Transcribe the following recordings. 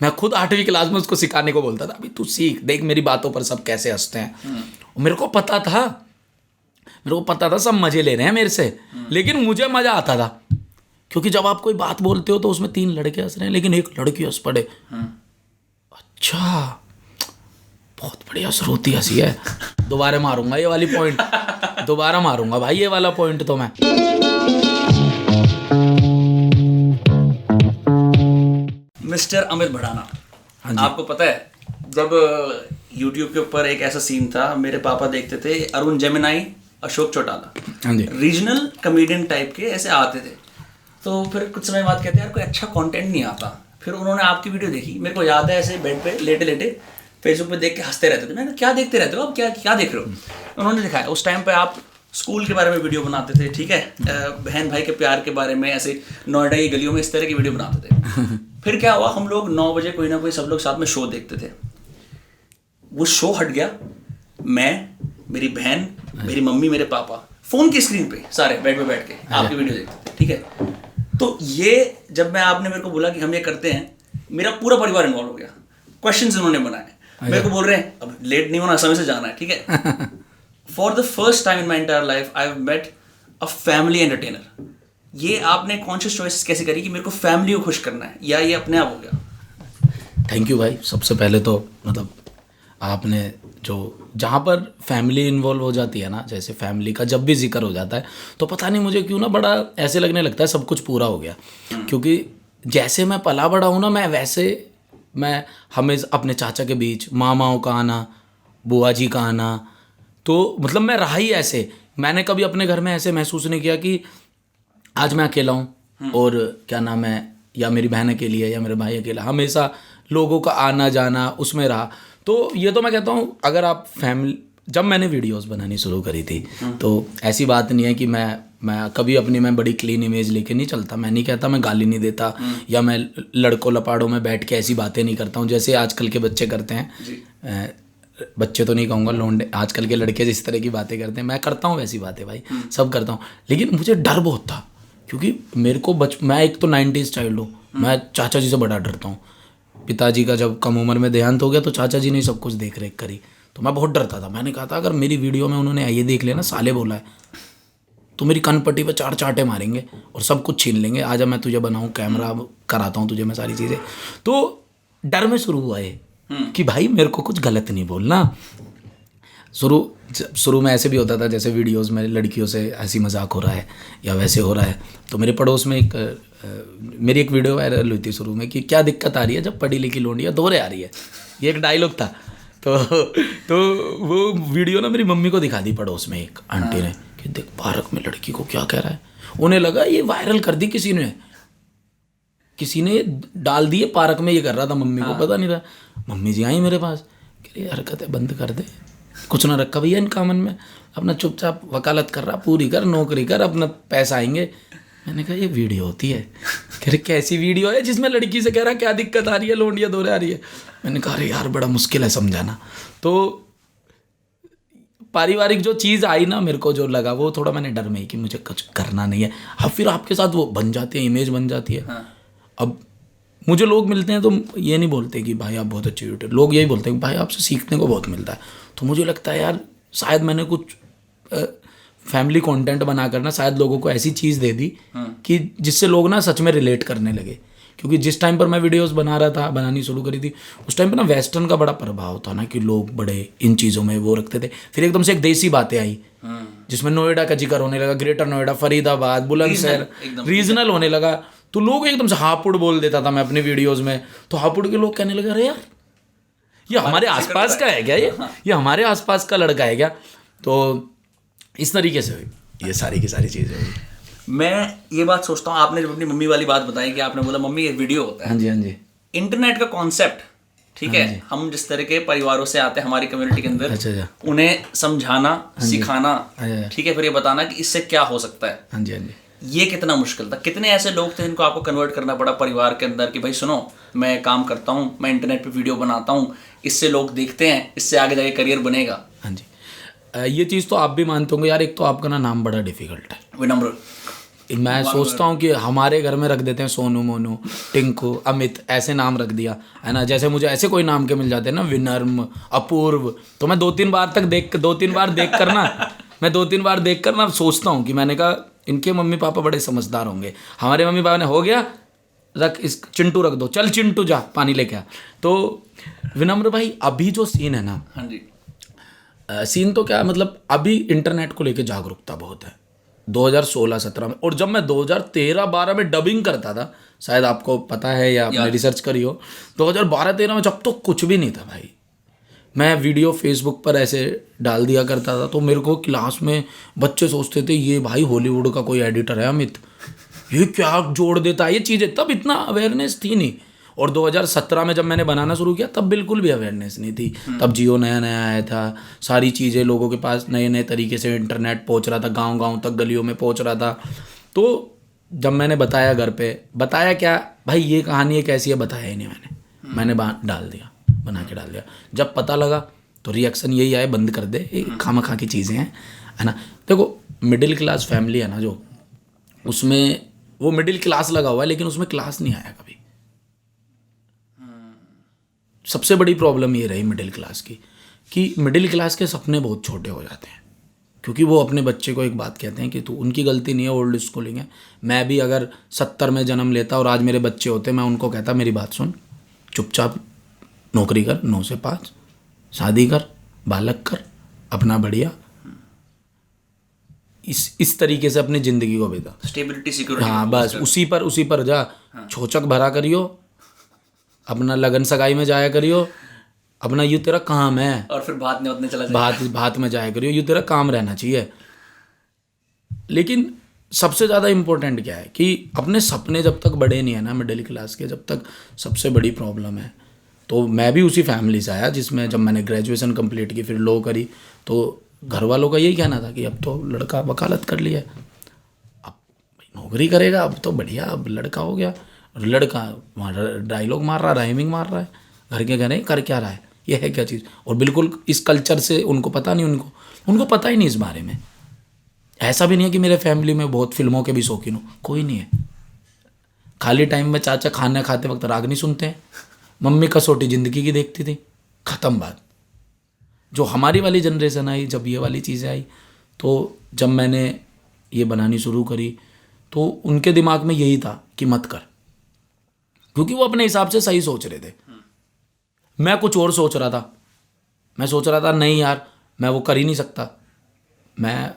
मैं खुद 8वीं क्लास में उसको सिखाने को बोलता था, अभी तू सीख, देख मेरी बातों पर सब कैसे हंसते हैं। मेरे को पता था सब मजे ले रहे हैं मेरे से, लेकिन मुझे मजा आता था, क्योंकि जब आप कोई बात बोलते हो तो उसमें 3 लड़के हंस रहे हैं लेकिन एक लड़की हंस पड़े, अच्छा बहुत बढ़िया श्रुति हंसी है, दोबारा मारूंगा ये वाली पॉइंट, दोबारा मारूंगा भाई ये वाला पॉइंट तो मैं। मिस्टर अमित भड़ाना, आपको पता है जब YouTube के ऊपर एक ऐसा सीन था, मेरे पापा देखते थे, Arun Gemini, Ashok Chautala, regional comedian type के ऐसे आते थे, तो फिर कुछ समय बाद कहते यार कोई अच्छा कंटेंट नहीं आता, फिर उन्होंने आपकी वीडियो देखी, मेरे को याद है ऐसे बेड पे लेटे लेटे फेसबुक पे देख के हंसते रहते थे। मैंने क्या देखते रहते हो आप, क्या देख रहे हो? उन्होंने दिखाया उस टाइम पे आप स्कूल के बारे में वीडियो बनाते थे, ठीक है, बहन भाई के प्यार के बारे में, ऐसे नोएडा की गलियों में इस तरह की वीडियो बनाते थे। फिर क्या हुआ, हम लोग 9 बजे कोई ना कोई सब लोग साथ में शो देखते थे, वो शो हट गया, मैं, मेरी बहन, मेरी मम्मी, मेरे पापा फोन की स्क्रीन पे सारे बेड पे बैठ के आपकी वीडियो देखते थे, ठीक है। तो ये जब आपने मेरे को बोला कि हम ये करते हैं, मेरा पूरा परिवार इन्वॉल्व हो गया, क्वेश्चंस इन्होंने बनाए, मेरे को बोल रहे हैं अब लेट नहीं होना, समय से जाना है, ठीक है। For the first time in my entire life I have met a family entertainer. ये आपने कॉन्शियस चॉइस कैसे करी कि मेरे को फैमिली को खुश करना है, या ये अपने आप हो गया? थैंक यू भाई, सबसे पहले तो मतलब आपने जो जहाँ पर फैमिली इन्वॉल्व हो जाती है ना, जैसे फैमिली का जब भी जिक्र हो जाता है तो पता नहीं मुझे क्यों ना बड़ा ऐसे लगने लगता है सब कुछ पूरा हो गया, क्योंकि जैसे मैं पला बड़ा हूँ ना, मैं हमें अपने चाचा के बीच मामाओं का आना, बुआ जी का आना, तो मतलब मैं रहा ही ऐसे, मैंने कभी अपने घर में ऐसे महसूस नहीं किया कि आज मैं अकेला हूँ और क्या नाम है, या मेरी बहन अकेली है या मेरे भाई अकेला, हमेशा लोगों का आना जाना उसमें रहा। तो ये तो मैं कहता हूँ, अगर आप फैमिली, जब मैंने वीडियोस बनानी शुरू करी थी तो ऐसी बात नहीं है कि मैं कभी अपनी मैं बड़ी क्लीन इमेज लेके नहीं चलता, मैं नहीं कहता, मैं गाली नहीं देता या मैं लड़कों लपाड़ों में बैठ के ऐसी बातें नहीं करता हूँ जैसे आजकल के बच्चे करते हैं। बच्चे तो नहीं कहूँगा, लौंडे, आजकल के लड़के जिस तरह की बातें करते हैं मैं करता हूँ वैसी बातें भाई, सब करता हूँ, लेकिन मुझे डर बहुत था, क्योंकि मेरे को मैं एक तो 90s चाइल्ड हूँ, मैं चाचा जी से बड़ा डरता हूँ। पिताजी का जब कम उम्र में देहांत हो गया तो चाचा जी ने सब कुछ देख रेख करी, तो मैं बहुत डरता था। मैंने कहा था अगर मेरी वीडियो में उन्होंने ये देख लिया ना, साले बोला है, तो मेरी कनपट्टी पे 4 चांटे मारेंगे और सब कुछ छीन लेंगे, आजा मैं तुझे बनाऊँ, कैमरा कराता हूँ तुझे मैं सारी चीज़ें। तो डर में शुरू हुआ ये कि भाई मेरे को कुछ गलत नहीं बोलना। शुरू में ऐसे भी होता था, जैसे वीडियोस में लड़कियों से हंसी मजाक हो रहा है या वैसे हो रहा है, तो मेरे पड़ोस में मेरी एक वीडियो वायरल हुई थी शुरू में कि क्या दिक्कत आ रही है जब पढ़ी लिखी लोंडियाँ दोहरे आ रही है, ये एक डायलॉग था। तो वो वीडियो ना मेरी मम्मी को दिखा दी पड़ोस में एक आंटी ने कि देख पार्क में लड़की को क्या कह रहा है, उन्हें लगा ये वायरल कर दी किसी ने डाल दिए, पार्क में ये कर रहा था, मम्मी को पता नहीं था। मम्मी जी आई मेरे पास, कह रही हरकतें बंद कर दे, कुछ ना रखा भैया इनका मन में, अपना चुपचाप वकालत कर रहा, पूरी कर, नौकरी कर, अपना पैसा आएंगे। मैंने कहा ये वीडियो होती है? कह रहे कैसी वीडियो है जिसमें लड़की से कह रहा क्या दिक्कत आ रही है, लोंडिया दोहरे आ रही है? मैंने कहा अरे यार बड़ा मुश्किल है समझाना। तो पारिवारिक जो चीज़ आई ना, मेरे को जो लगा वो थोड़ा मैंने डर में ही कि मुझे कुछ करना नहीं है। अब फिर आपके साथ वो बन जाती है, इमेज बन जाती है। अब मुझे लोग मिलते हैं तो ये नहीं बोलते कि भाई आप बहुत अच्छे यूट्यूबर, लोग यही बोलते हैं कि भाई आपसे सीखने को बहुत मिलता है। तो मुझे लगता है यार शायद मैंने कुछ फैमिली कंटेंट बनाकर ना शायद लोगों को ऐसी चीज़ दे दी कि जिससे लोग ना सच में रिलेट करने लगे। क्योंकि जिस टाइम पर मैं वीडियोस बना रहा था, बनानी शुरू करी थी, उस टाइम पर ना वेस्टर्न का बड़ा प्रभाव था ना, कि लोग बड़े इन चीज़ों में वो रखते थे। फिर एकदम से एक देसी बातें आई जिसमें नोएडा का जिक्र होने लगा, ग्रेटर नोएडा, फरीदाबाद, बुलंदशहर, रीजनल होने लगा। तो लोग एकदम से हापुड़ बोल देता था मैं अपनी वीडियोज़ में, तो हापुड़ के लोग कहने लगे अरे यार ये हमारे आसपास का है क्या, ये हमारे आसपास का लड़का है क्या। तो इस तरीके से ये सारी की सारी चीज़ें हुई। मैं ये बात सोचता हूँ, आपने जब अपनी मम्मी वाली बात बताई कि आपने बोला मम्मी ये वीडियो होता है, हाँ जी हाँ जी, इंटरनेट का कॉन्सेप्ट, ठीक है, हम जिस तरह के परिवारों से आते हैं हमारी कम्युनिटी के अंदर, अच्छा, उन्हें समझाना, सिखाना, ठीक है, फिर ये बताना कि इससे क्या हो सकता है, हाँ जी हाँ जी, ये कितना मुश्किल था। कितने ऐसे लोग थे जिनको आपको कन्वर्ट करना पड़ा परिवार के अंदर कि भाई सुनो मैं काम करता हूँ, मैं इंटरनेट पे वीडियो बनाता हूँ, इससे लोग देखते हैं, इससे आगे जाके करियर बनेगा। हाँ जी, ये चीज़ तो आप भी मानते होंगे यार, एक तो आपका नाम बड़ा डिफिकल्ट है, विनम्र। मैं सोचता हूँ कि हमारे घर में रख देते हैं सोनू, मोनू, टिंकू, अमित, ऐसे नाम रख दिया है ना। जैसे मुझे ऐसे कोई नाम के मिल जाते हैं ना, विनर्म, अपूर्व, तो मैं 2-3 बार देख कर ना सोचता हूँ कि मैंने कहा इनके मम्मी पापा बड़े समझदार होंगे। हमारे मम्मी पापा ने हो गया रख, इस चिंटू रख दो, चल चिंटू जा पानी लेके आ। तो विनम्र भाई अभी जो सीन है ना, हाँ जी, सीन तो क्या मतलब अभी इंटरनेट को लेके जागरूकता बहुत है 2016-17 में। और जब मैं 2013-12 में डबिंग करता था, शायद आपको पता है या आपने रिसर्च करी हो, 2012-13 में जब तो कुछ भी नहीं था भाई, मैं वीडियो फेसबुक पर ऐसे डाल दिया करता था तो मेरे को क्लास में बच्चे सोचते थे ये भाई हॉलीवुड का कोई एडिटर है अमित, ये क्या जोड़ देता है ये चीज़ें। तब इतना अवेयरनेस थी नहीं। और 2017 में जब मैंने बनाना शुरू किया तब बिल्कुल भी अवेयरनेस नहीं थी। तब जियो नया नया आया था, सारी चीज़ें लोगों के पास नए नए तरीके से इंटरनेट पहुंच रहा था, गांव गांव तक गलियों में पहुंच रहा था। तो जब मैंने बताया घर पे, बताया क्या भाई ये कहानी कैसी है, बताया ही नहीं मैंने डाल दिया, बना के डाल दिया। जब पता लगा तो रिएक्शन यही आए, बंद कर दे, खामखा की चीज़ें हैं, है ना। देखो मिडिल क्लास फैमिली है ना जो, उसमें वो मिडिल क्लास लगा हुआ है लेकिन उसमें क्लास नहीं आया कभी। सबसे बड़ी प्रॉब्लम ये रही मिडिल क्लास की कि मिडिल क्लास के सपने बहुत छोटे हो जाते हैं, क्योंकि वो अपने बच्चे को एक बात कहते हैं कि तू, उनकी गलती नहीं है, ओल्ड स्कूलिंग है। मैं भी अगर 70 में जन्म लेता और आज मेरे बच्चे होते, मैं उनको कहता मेरी बात सुन, चुपचाप नौकरी कर, 9 से 5, शादी कर, बालक कर, अपना बढ़िया इस तरीके से अपनी ज़िंदगी को बिता, स्टेबिलिटी, सिक्योरिटी। हाँ बस उसी पर जा, छोचक भरा करियो, अपना लगन सगाई में जाया करियो, अपना यूँ तेरा काम है, और फिर भात में उतने चला जाए, भात में जाया करियो, यूँ तेरा काम रहना चाहिए। लेकिन सबसे ज़्यादा इम्पोर्टेंट क्या है कि अपने सपने जब तक बड़े नहीं है ना मिडिल क्लास के, जब तक सबसे बड़ी प्रॉब्लम है। तो मैं भी उसी फैमिली से आया जिसमें जब मैंने ग्रेजुएशन कंप्लीट की, फिर लॉ करी, तो घर वालों का यही कहना था कि अब तो लड़का वकालत कर लिया, अब नौकरी करेगा, अब तो बढ़िया, अब लड़का हो गया। लड़का डायलॉग मार रहा है, राइमिंग मार रहा है, घर के कहने कर क्या रहा है, ये है क्या चीज़। और बिल्कुल इस कल्चर से उनको पता नहीं, उनको पता ही नहीं इस बारे में। ऐसा भी नहीं है कि मेरे फैमिली में बहुत फिल्मों के भी शौकीन हो, कोई नहीं है। खाली टाइम में चाचा खाना खाते वक्त राग नहीं सुनते हैं, मम्मी कसौटी ज़िंदगी की देखती थी, ख़त्म बात। जो हमारी वाली जनरेशन आई, जब ये वाली चीज़ें आई, तो जब मैंने ये बनानी शुरू करी तो उनके दिमाग में यही था कि मत कर, क्योंकि वो अपने हिसाब से सही सोच रहे थे। मैं कुछ और सोच रहा था, मैं सोच रहा था नहीं यार मैं वो कर ही नहीं सकता। मैं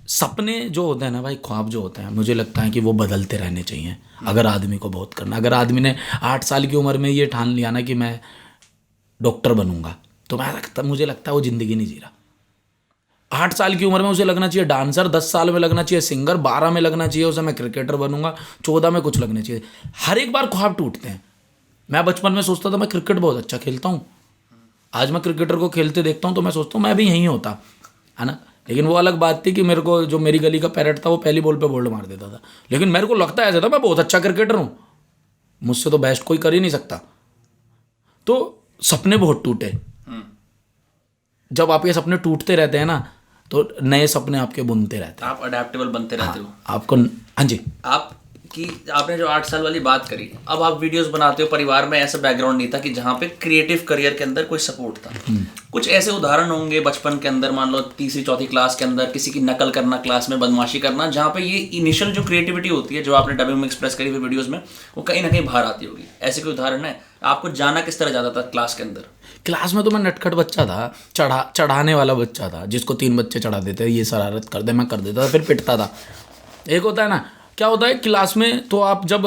सपने जो होते हैं ना भाई, ख्वाब जो होते हैं, मुझे लगता है कि वो बदलते रहने चाहिए अगर आदमी को बहुत करना। अगर आदमी ने 8 साल की उम्र में ये ठान लिया ना कि मैं डॉक्टर बनूंगा, तो मुझे लगता है वो ज़िंदगी नहीं जी रहा। 8 साल की उम्र में उसे लगना चाहिए डांसर, 10 साल में लगना चाहिए सिंगर, 12 में लगना चाहिए उसे मैं क्रिकेटर बनूंगा, 14 में कुछ लगना चाहिए। हर एक बार ख्वाब टूटते हैं। मैं बचपन में सोचता था मैं क्रिकेट बहुत अच्छा खेलता हूँ, आज मैं क्रिकेटर को खेलते देखता हूँ तो मैं सोचता हूँ मैं भी यहीं होता, है ना। लेकिन वो अलग बात थी कि मेरे को जो मेरी गली का पैरेट था वो पहली बॉल पे बोल्ड मार देता था, लेकिन मेरे को लगता ऐसा था मैं बहुत अच्छा क्रिकेटर हूँ, मुझसे तो बेस्ट कोई कर ही नहीं सकता। तो सपने बहुत टूटे। जब आपके सपने टूटते रहते हैं ना तो नए सपने आपके बुनते रहते हैं, आप अडेप्टेबल बनते रहते हो। आपको, हाँ जी, आपने जो 8 साल वाली बात करी, अब आप वीडियोस बनाते हो, परिवार में ऐसा बैकग्राउंड नहीं था कि जहाँ पे क्रिएटिव करियर के अंदर कोई सपोर्ट था। कुछ ऐसे उदाहरण होंगे बचपन के अंदर, मान लो 3री-4थी क्लास के अंदर किसी की नकल करना, क्लास में बदमाशी करना, जहाँ पे ये इनिशियल जो क्रिएटिविटी होती है जो आपने डबिंग में एक्सप्रेस करी हुई वीडियोज़ में, वो कहीं ना कहीं बाहर आती होगी। ऐसे कोई उदाहरण है? आपको जाना किस तरह जाता था क्लास के अंदर? क्लास में तो मैं नटखट बच्चा था, चढ़ाने वाला बच्चा था, जिसको 3 बच्चे चढ़ा देते, ये शरारत कर दे, मैं कर देता था, फिर पिटता था। एक होता है ना, क्या होता है क्लास में, तो आप जब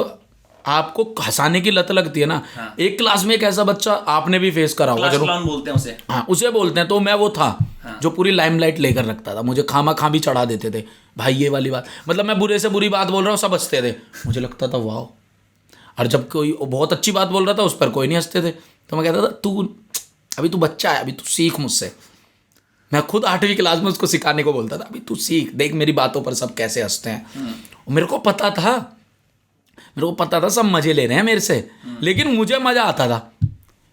आपको हंसाने की लत लगती है ना, हाँ। एक क्लास में एक ऐसा बच्चा आपने भी फेस करा होगा, क्लास बोलते हैं उसे, हाँ उसे बोलते हैं। तो मैं वो था, हाँ। जो पूरी लाइमलाइट लेकर रखता था, मुझे खामा खा भी चढ़ा देते थे भाई, ये वाली बात, मतलब मैं बुरे से बुरी बात बोल रहा हूँ सब हंसते थे, मुझे लगता था वाह। और जब कोई बहुत अच्छी बात बोल रहा था उस पर कोई नहीं हंसते थे, तो मैं कहता था अभी तू बच्चा है, अभी तू सीख मुझसे। मैं खुद 8वीं क्लास में उसको सिखाने को बोलता था, अभी तू सीख, देख मेरी बातों पर सब कैसे हंसते हैं। मेरे को पता था सब मजे ले रहे हैं मेरे से, लेकिन मुझे मजा आता था,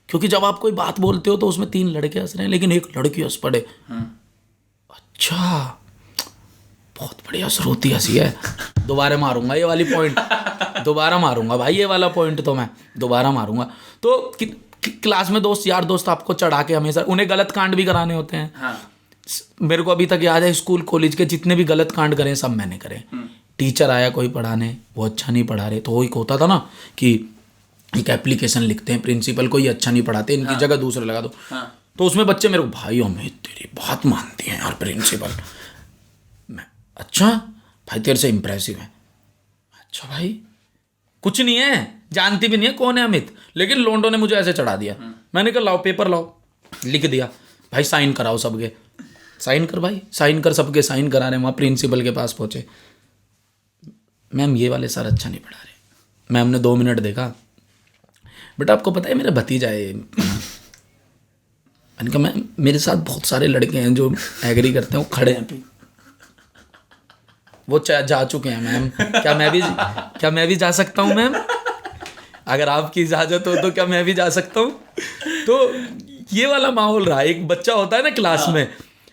क्योंकि जब आप कोई बात बोलते हो तो उसमें 3 लड़के हंस रहे हैं लेकिन एक लड़की हंस पड़े, अच्छा बहुत बढ़िया स्रोती हंसी है, दोबारा मारूंगा ये वाली पॉइंट, दोबारा मारूंगा भाई ये वाला पॉइंट तो मैं दोबारा मारूंगा। तो क्लास में दोस्त यार दोस्त आपको चढ़ा के हमेशा उन्हें गलत कांड भी कराने होते हैं। हाँ। मेरे को अभी तक याद है स्कूल कॉलेज के जितने भी गलत कांड करें सब मैंने करे। टीचर आया कोई पढ़ाने, वो अच्छा नहीं पढ़ा रहे, तो वो एक होता था ना कि एक एप्लीकेशन लिखते हैं, प्रिंसिपल को ये अच्छा नहीं पढ़ाते, इनकी जगह दूसरे लगा दो। तो उसमें बच्चे मेरे को, भाई अमित तेरी बात मानती हैं यार प्रिंसिपल। मैं अच्छा भाई तेरे से इम्प्रेसिव है। अच्छा भाई कुछ नहीं है, जानती भी नहीं है कौन है अमित, लेकिन लोंडो ने मुझे ऐसे चढ़ा दिया। मैंने कहा लाओ पेपर लाओ, लिख दिया भाई साइन कराओ सबके, साइन कर भाई साइन कर, सबके साइन करा रहे। वहाँ प्रिंसिपल के पास पहुँचे, मैम ये वाले सर अच्छा नहीं पढ़ा रहे। मैम ने 2 मिनट देखा, बेटा आपको पता है मेरा भतीजा है। मैंने कहा मैम मेरे साथ बहुत सारे लड़के हैं जो एग्री करते हैं, वो खड़े हैं, वो जा चुके हैं मैम, क्या मैं भी जा सकता हूँ मैम, अगर आपकी इजाज़त हो तो क्या मैं भी जा सकता हूँ। तो ये वाला माहौल रहा। एक बच्चा होता है ना क्लास में,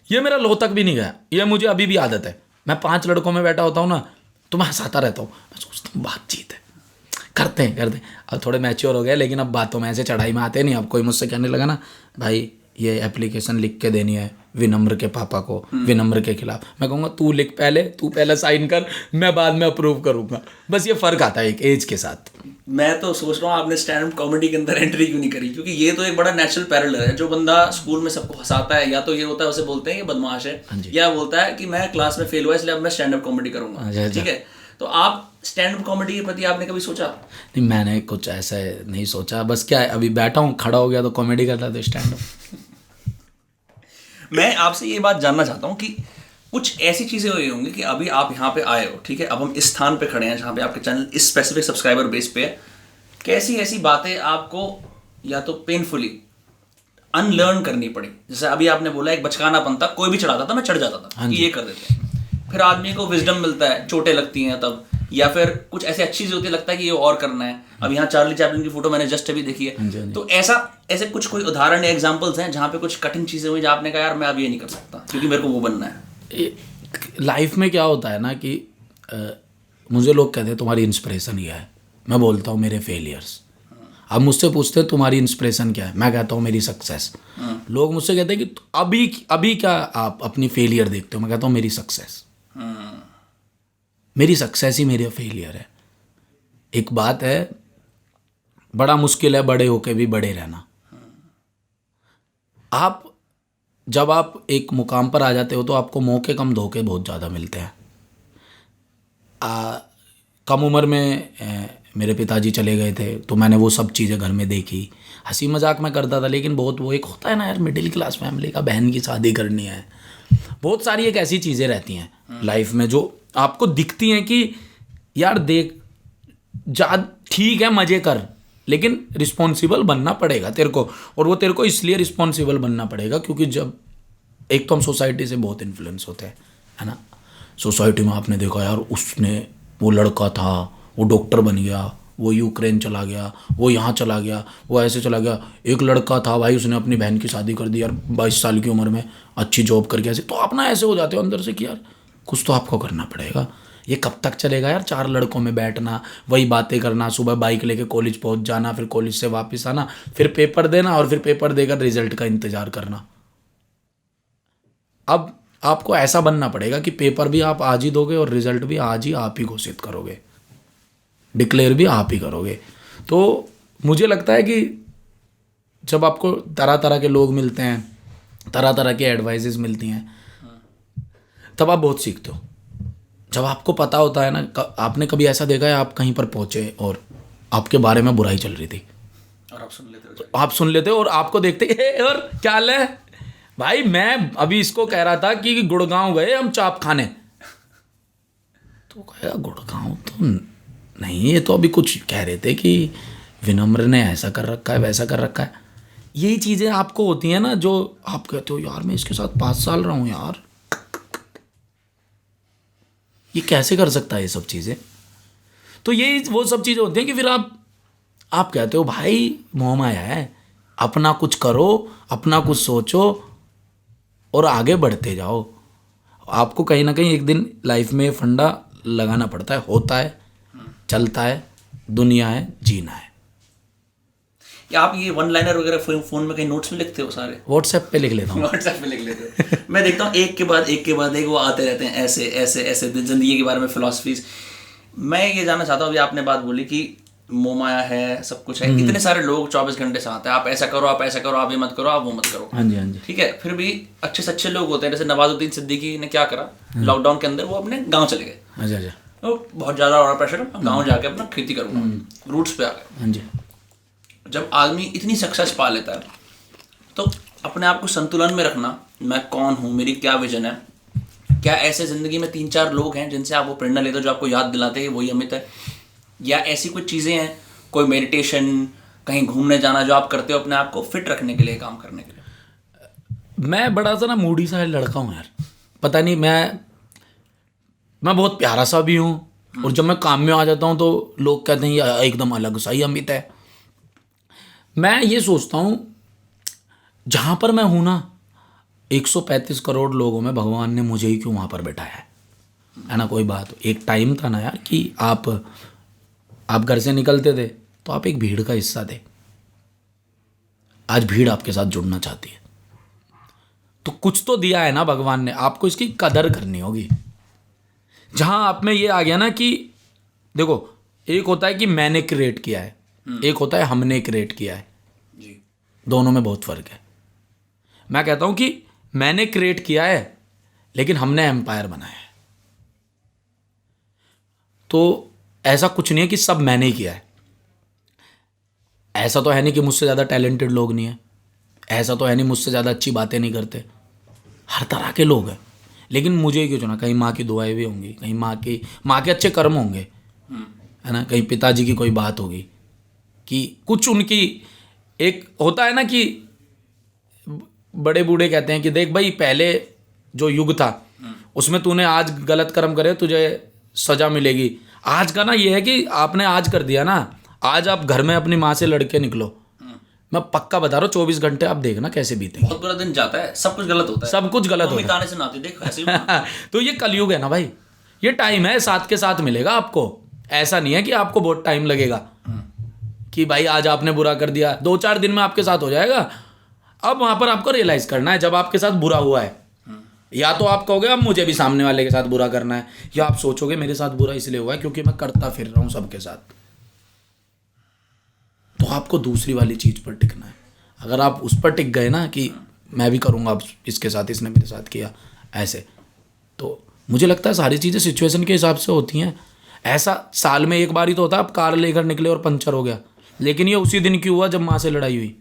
ये मेरा लो तक भी नहीं गया, ये मुझे अभी भी आदत है। मैं 5 लड़कों में बैठा होता हूँ ना तो मैं हंसाता रहता हूँ, मैं सोचता हूँ बातचीत है, करते हैं। अब थोड़े मैच्योर हो गए, लेकिन अब बातों में ऐसे चढ़ाई में आते नहीं। अब कोई मुझसे कहने लगा ना भाई ये एप्लीकेशन लिख के देनी है विनम्र के पापा को, विनम्र के खिलाफ, मैं कहूँगा तू लिख पहले, तू पहले साइन कर, मैं बाद में अप्रूव करूँगा। बस ये फ़र्क आता है एक एज के साथ। मैं तो सोच रहा हूँ आपने स्टैंड अप कॉमेडी के अंदर एंट्री क्यों नहीं करी, क्योंकि ये तो एक बड़ा नेचुरल पैरेलल है। जो बंदा स्कूल में सबको हंसाता है, या तो ये होता है उसे बोलते हैं ये बदमाश है, या बोलता है कि मैं क्लास में फेल हुआ इसलिए अब मैं स्टैंड अप कॉमेडी करूँगा, ठीक है। तो आप स्टैंड अप कॉमेडी के प्रति आपने कभी सोचा? नहीं, मैंने कुछ ऐसा नहीं सोचा, बस क्या है अभी बैठा हूँ, खड़ा हो गया तो कॉमेडी करता तो स्टैंड अप। मैं आपसे ये बात जानना चाहता हूँ कि कुछ ऐसी चीज़ें हुई होंगी कि अभी आप यहाँ पे आए हो, ठीक है, अब हम इस स्थान पे खड़े हैं जहाँ पे आपके चैनल इस स्पेसिफिक सब्सक्राइबर बेस पे है। कैसी ऐसी बातें आपको या तो पेनफुली अनलर्न करनी पड़ी? जैसे अभी आपने बोला एक बचकानापन था, कोई भी चढ़ाता था मैं चढ़ जाता था कि ये कर देते हैं, फिर आदमी को विजडम मिलता है, चोटें लगती हैं तब, या फिर कुछ ऐसी अच्छी चीज़ होती है, लगता है कि ये और करना है। अब यहाँ चार्ली चैपलिन की फोटो मैंने जस्ट अभी देखी है, तो ऐसे कुछ कोई उदाहरण या एग्जांपल्स हैं जहाँ पे कुछ कठिन चीज़ें हुई जहाँ आपने कहा यार मैं अब ये नहीं कर सकता क्योंकि मेरे को वो बनना है? लाइफ में क्या होता है ना कि मुझे लोग कहते हैं तुम्हारी इंस्पिरेशन क्या है, मैं बोलता हूँ मेरे फेलियर्स। अब मुझसे पूछते हैं तुम्हारी इंस्पिरेशन क्या है, मैं कहता हूँ मेरी सक्सेस। लोग मुझसे कहते हैं कि अभी क्या आप अपनी फेलियर देखते हो, मैं कहता हूँ मेरी सक्सेस। मेरी सक्सेस ही मेरा फेलियर है। एक बात है, बड़ा मुश्किल है बड़े होके भी बड़े रहना। जब आप एक मुकाम पर आ जाते हो तो आपको मौके कम धोखे बहुत ज़्यादा मिलते हैं। कम उम्र में मेरे पिताजी चले गए थे तो मैंने वो सब चीज़ें घर में देखी, हंसी मजाक में करता था, लेकिन बहुत वो एक होता है ना यार मिडिल क्लास फैमिली का, बहन की शादी करनी है, बहुत सारी एक ऐसी चीज़ें रहती हैं लाइफ में जो आपको दिखती हैं कि यार देख जा ठीक है मज़े कर, लेकिन रिस्पॉन्सिबल बनना पड़ेगा तेरे को। और वो तेरे को इसलिए रिस्पॉन्सिबल बनना पड़ेगा क्योंकि जब एक तो हम सोसाइटी से बहुत इन्फ्लुएंस होते हैं, है ना। सोसाइटी में आपने देखा यार उसने, वो लड़का था वो डॉक्टर बन गया, वो यूक्रेन चला गया, वो यहाँ चला गया, वो ऐसे चला गया। एक लड़का था भाई उसने अपनी बहन की शादी कर दी यार 22 साल की उम्र में, अच्छी जॉब करके ऐसे। तो अपना ऐसे हो जाते हो अंदर से कि यार कुछ तो आपको करना पड़ेगा। ये कब तक चलेगा यार 4 लड़कों में बैठना, वही बातें करना, सुबह बाइक लेके कॉलेज पहुंच जाना, फिर कॉलेज से वापस आना, फिर पेपर देना और फिर पेपर देकर रिजल्ट का इंतजार करना। अब आपको ऐसा बनना पड़ेगा कि पेपर भी आप आज ही दोगे और रिजल्ट भी आज ही आप ही घोषित करोगे, डिक्लेयर भी आप ही करोगे। तो मुझे लगता है कि जब आपको तरह तरह के लोग मिलते हैं, तरह तरह की एडवाइजेस मिलती हैं, तब आप बहुत सीखते हो। जब आपको पता होता है ना, आपने कभी ऐसा देखा है आप कहीं पर पहुंचे और आपके बारे में बुराई चल रही थी और आप सुन लेते हो, आप सुन लेते हो और आपको देखते और क्या हाल है भाई, मैं अभी इसको कह रहा था कि गुड़गांव गए हम चाप खाने, तो कहेगा गुड़गांव तो नहीं, ये तो अभी कुछ कह रहे थे कि विनम्र ने ऐसा कर रखा है वैसा कर रखा है। यही चीज़ें आपको होती हैं ना जो आप कहते हो यार मैं इसके साथ 5 साल रहा हूँ यार, ये कैसे कर सकता है ये सब चीज़ें। तो ये वो सब चीज़ें होती हैं कि फिर आप कहते हो भाई मोह माया है, अपना कुछ करो, अपना कुछ सोचो और आगे बढ़ते जाओ। आपको कहीं ना कहीं एक दिन लाइफ में फंडा लगाना पड़ता है, होता है, चलता है, दुनिया है, जीना है। या आप ये वन लाइनर वगैरह फोन में कहीं नोट्स में लिखते हो सारे? व्हाट्सएप पे लिख लेता हूँ। व्हाट्सएप पे लिख लेते हो? मैं देखता हूँ एक के बाद एक वो आते रहते हैं, ऐसे ऐसे ऐसे जिंदगी के बारे में फिलॉसफीज। मैं ये जानना चाहता हूँ, अभी आपने बात बोली कि मोमाया है, सब कुछ है, इतने सारे लोग 24 घंटे से आते हैं, आप ऐसा करो, आप ऐसा करो, आप ये मत करो, आप वो मत करो। हाँ जी, हाँ जी। ठीक है, फिर भी अच्छे से अच्छे लोग होते हैं, जैसे नवाजुद्दीन सिद्दीकी ने क्या करा, लॉकडाउन के अंदर वो अपने गाँव चले गए। अच्छा अच्छा। तो बहुत ज़्यादा हो रहा प्रेशर, गाँव जाके अपना खेती करूँगा, रूट्स पे आ गए। हाँ जी। जब आदमी इतनी सक्सेस पा लेता है तो अपने आप को संतुलन में रखना, मैं कौन हूँ, मेरी क्या विजन है, क्या ऐसे ज़िंदगी में 3-4 लोग हैं जिनसे आप वो प्रेरणा लेते हो, जो आपको याद दिलाते हैं वही अमित है, या ऐसी कुछ चीज़ें हैं, कोई मेडिटेशन, कहीं घूमने जाना जो आप करते हो अपने आप को फिट रखने के लिए, काम करने के लिए? मैं बड़ा सा ना मूडी सा लड़का हूँ यार, पता नहीं, मैं बहुत प्यारा सा भी हूँ, और जब मैं काम में आ जाता हूँ तो लोग कहते हैं ये एकदम अलग सा ही अमित है। मैं ये सोचता हूँ जहाँ पर मैं हूँ ना, 135 करोड़ लोगों में भगवान ने मुझे ही क्यों वहाँ पर बैठाया है ना। कोई बात, एक टाइम था ना यार कि आप घर से निकलते थे तो आप एक भीड़ का हिस्सा थे। आज भीड़ आपके साथ जुड़ना चाहती है, तो कुछ तो दिया है ना भगवान ने, आपको इसकी कदर करनी होगी। जहाँ आप में ये आ गया ना कि देखो, एक होता है कि मैंने क्रिएट किया है, एक होता है हमने क्रिएट किया है जी। दोनों में बहुत फर्क है। मैं कहता हूं कि मैंने क्रिएट किया है लेकिन हमने एम्पायर बनाया है। तो ऐसा कुछ नहीं है कि सब मैंने ही किया है। ऐसा तो है नहीं कि मुझसे ज़्यादा टैलेंटेड लोग नहीं है, ऐसा तो है नहीं मुझसे ज़्यादा अच्छी बातें नहीं करते, हर तरह के लोग हैं। लेकिन मुझे क्यों चुना? कहीं माँ की दुआएं भी होंगी, कहीं माँ के अच्छे कर्म होंगे, है ना, कहीं पिताजी की कोई बात होगी, कि कुछ उनकी एक होता है ना कि बड़े बूढ़े कहते हैं कि देख भाई, पहले जो युग था उसमें तूने आज गलत कर्म करे तुझे सजा मिलेगी। आज का ना ये है कि आपने आज कर दिया ना, आज आप घर में अपनी माँ से लड़के निकलो, मैं पक्का बता रहा हूँ 24 घंटे आप देखना कैसे बीतेंगे। बहुत बुरा दिन जाता है, सब कुछ गलत होता है, सब कुछ गलत होता है। से नाते देख ऐसे ही तो ये कलयुग है ना भाई, ये टाइम है, साथ के साथ मिलेगा आपको। ऐसा नहीं है कि आपको बहुत टाइम लगेगा कि भाई आज आपने बुरा कर दिया, 2-4 दिन में आपके साथ हो जाएगा। अब वहां पर आपको रियलाइज करना है जब आपके साथ बुरा हुआ है, या तो आप कहोगे अब मुझे भी सामने वाले के साथ बुरा करना है, या आप सोचोगे मेरे साथ बुरा इसलिए हुआ है क्योंकि मैं करता फिर रहा हूं सबके साथ। तो आपको दूसरी वाली चीज पर टिकना है। अगर आप उस पर टिक गए ना कि मैं भी करूंगा अब इसके साथ, इसने मेरे साथ किया ऐसे, तो मुझे लगता है सारी चीज़ें सिचुएशन के हिसाब से होती हैं। ऐसा साल में एक बार ही तो होता है, आप कार लेकर निकले और पंचर हो गया, लेकिन ये उसी दिन क्यों हुआ जब माँ से लड़ाई हुई।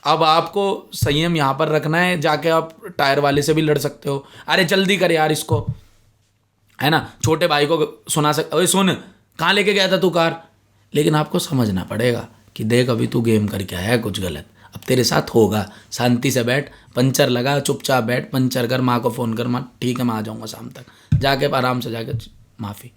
अब आपको संयम यहाँ पर रखना है, जाके आप टायर वाले से भी लड़ सकते हो, अरे जल्दी कर यार इसको, है ना। छोटे भाई को सुना सकते, अरे सुन कहाँ लेके गया था तू कार, लेकिन आपको समझना पड़ेगा कि देख अभी तू गेम करके आया है कुछ गलत, अब तेरे साथ होगा, शांति से बैठ, पंचर लगा, चुपचाप बैठ, पंचर कर, माँ को फ़ोन कर, माँ ठीक है मैं आ जाऊँगा शाम तक, जाके आराम से जाके माफ़ी,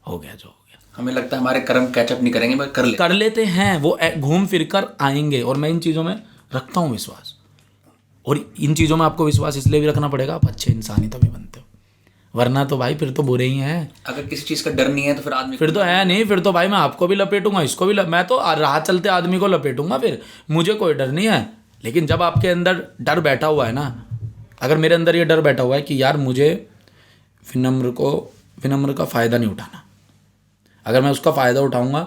हो गया जो हो गया। हमें लगता है हमारे कर्म कैचअप नहीं करेंगे, मगर कर लेते हैं, वो घूम फिर कर आएंगे। और मैं इन चीज़ों में रखता हूँ विश्वास, और इन चीज़ों में आपको विश्वास इसलिए भी रखना पड़ेगा, आप अच्छे इंसान ही तभी बनते हो, वरना तो भाई फिर तो बुरे ही हैं। अगर किसी चीज़ का डर नहीं है तो फिर आदमी फिर तो है नहीं, फिर तो भाई मैं आपको भी लपेटूंगा, इसको भी मैं तो राह चलते आदमी को लपेटूंगा, फिर मुझे कोई डर नहीं है। लेकिन जब आपके अंदर डर बैठा हुआ है ना, अगर मेरे अंदर ये डर बैठा हुआ है कि यार मुझे विनम्र का फ़ायदा नहीं उठाना, अगर मैं उसका फ़ायदा उठाऊंगा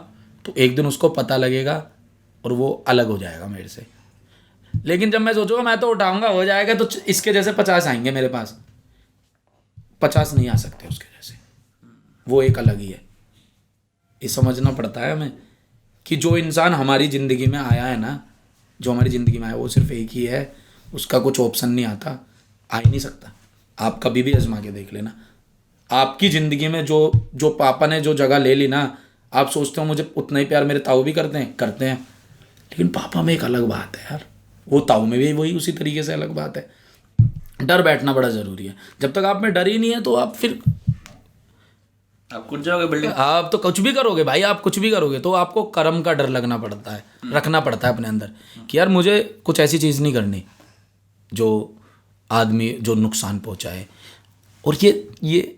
तो एक दिन उसको पता लगेगा और वो अलग हो जाएगा मेरे से। लेकिन जब मैं सोचूंगा मैं तो उठाऊंगा, हो जाएगा, तो इसके जैसे 50 आएंगे मेरे पास, 50 नहीं आ सकते उसके जैसे, वो एक अलग ही है। ये समझना पड़ता है हमें कि जो इंसान हमारी ज़िंदगी में आया है ना, जो हमारी ज़िंदगी में आया वो सिर्फ एक ही है, उसका कुछ ऑप्शन नहीं आता, आ ही नहीं सकता। आप कभी भी आजमा के देख लेना, आपकी ज़िंदगी में जो पापा ने जो जगह ले ली ना, आप सोचते हो मुझे उतना ही प्यार मेरे ताऊ भी करते हैं, लेकिन पापा में एक अलग बात है यार, वो ताऊ में भी वही उसी तरीके से अलग बात है। डर बैठना बड़ा ज़रूरी है। जब तक आप में डर ही नहीं है तो आप फिर आप कुछ जाओगे बिल्डिंग, आप तो कुछ भी करोगे भाई, आप कुछ भी करोगे तो आपको कर्म का डर लगना पड़ता है, रखना पड़ता है अपने अंदर कि यार मुझे कुछ ऐसी चीज़ नहीं करनी जो आदमी जो नुकसान पहुंचाए। और ये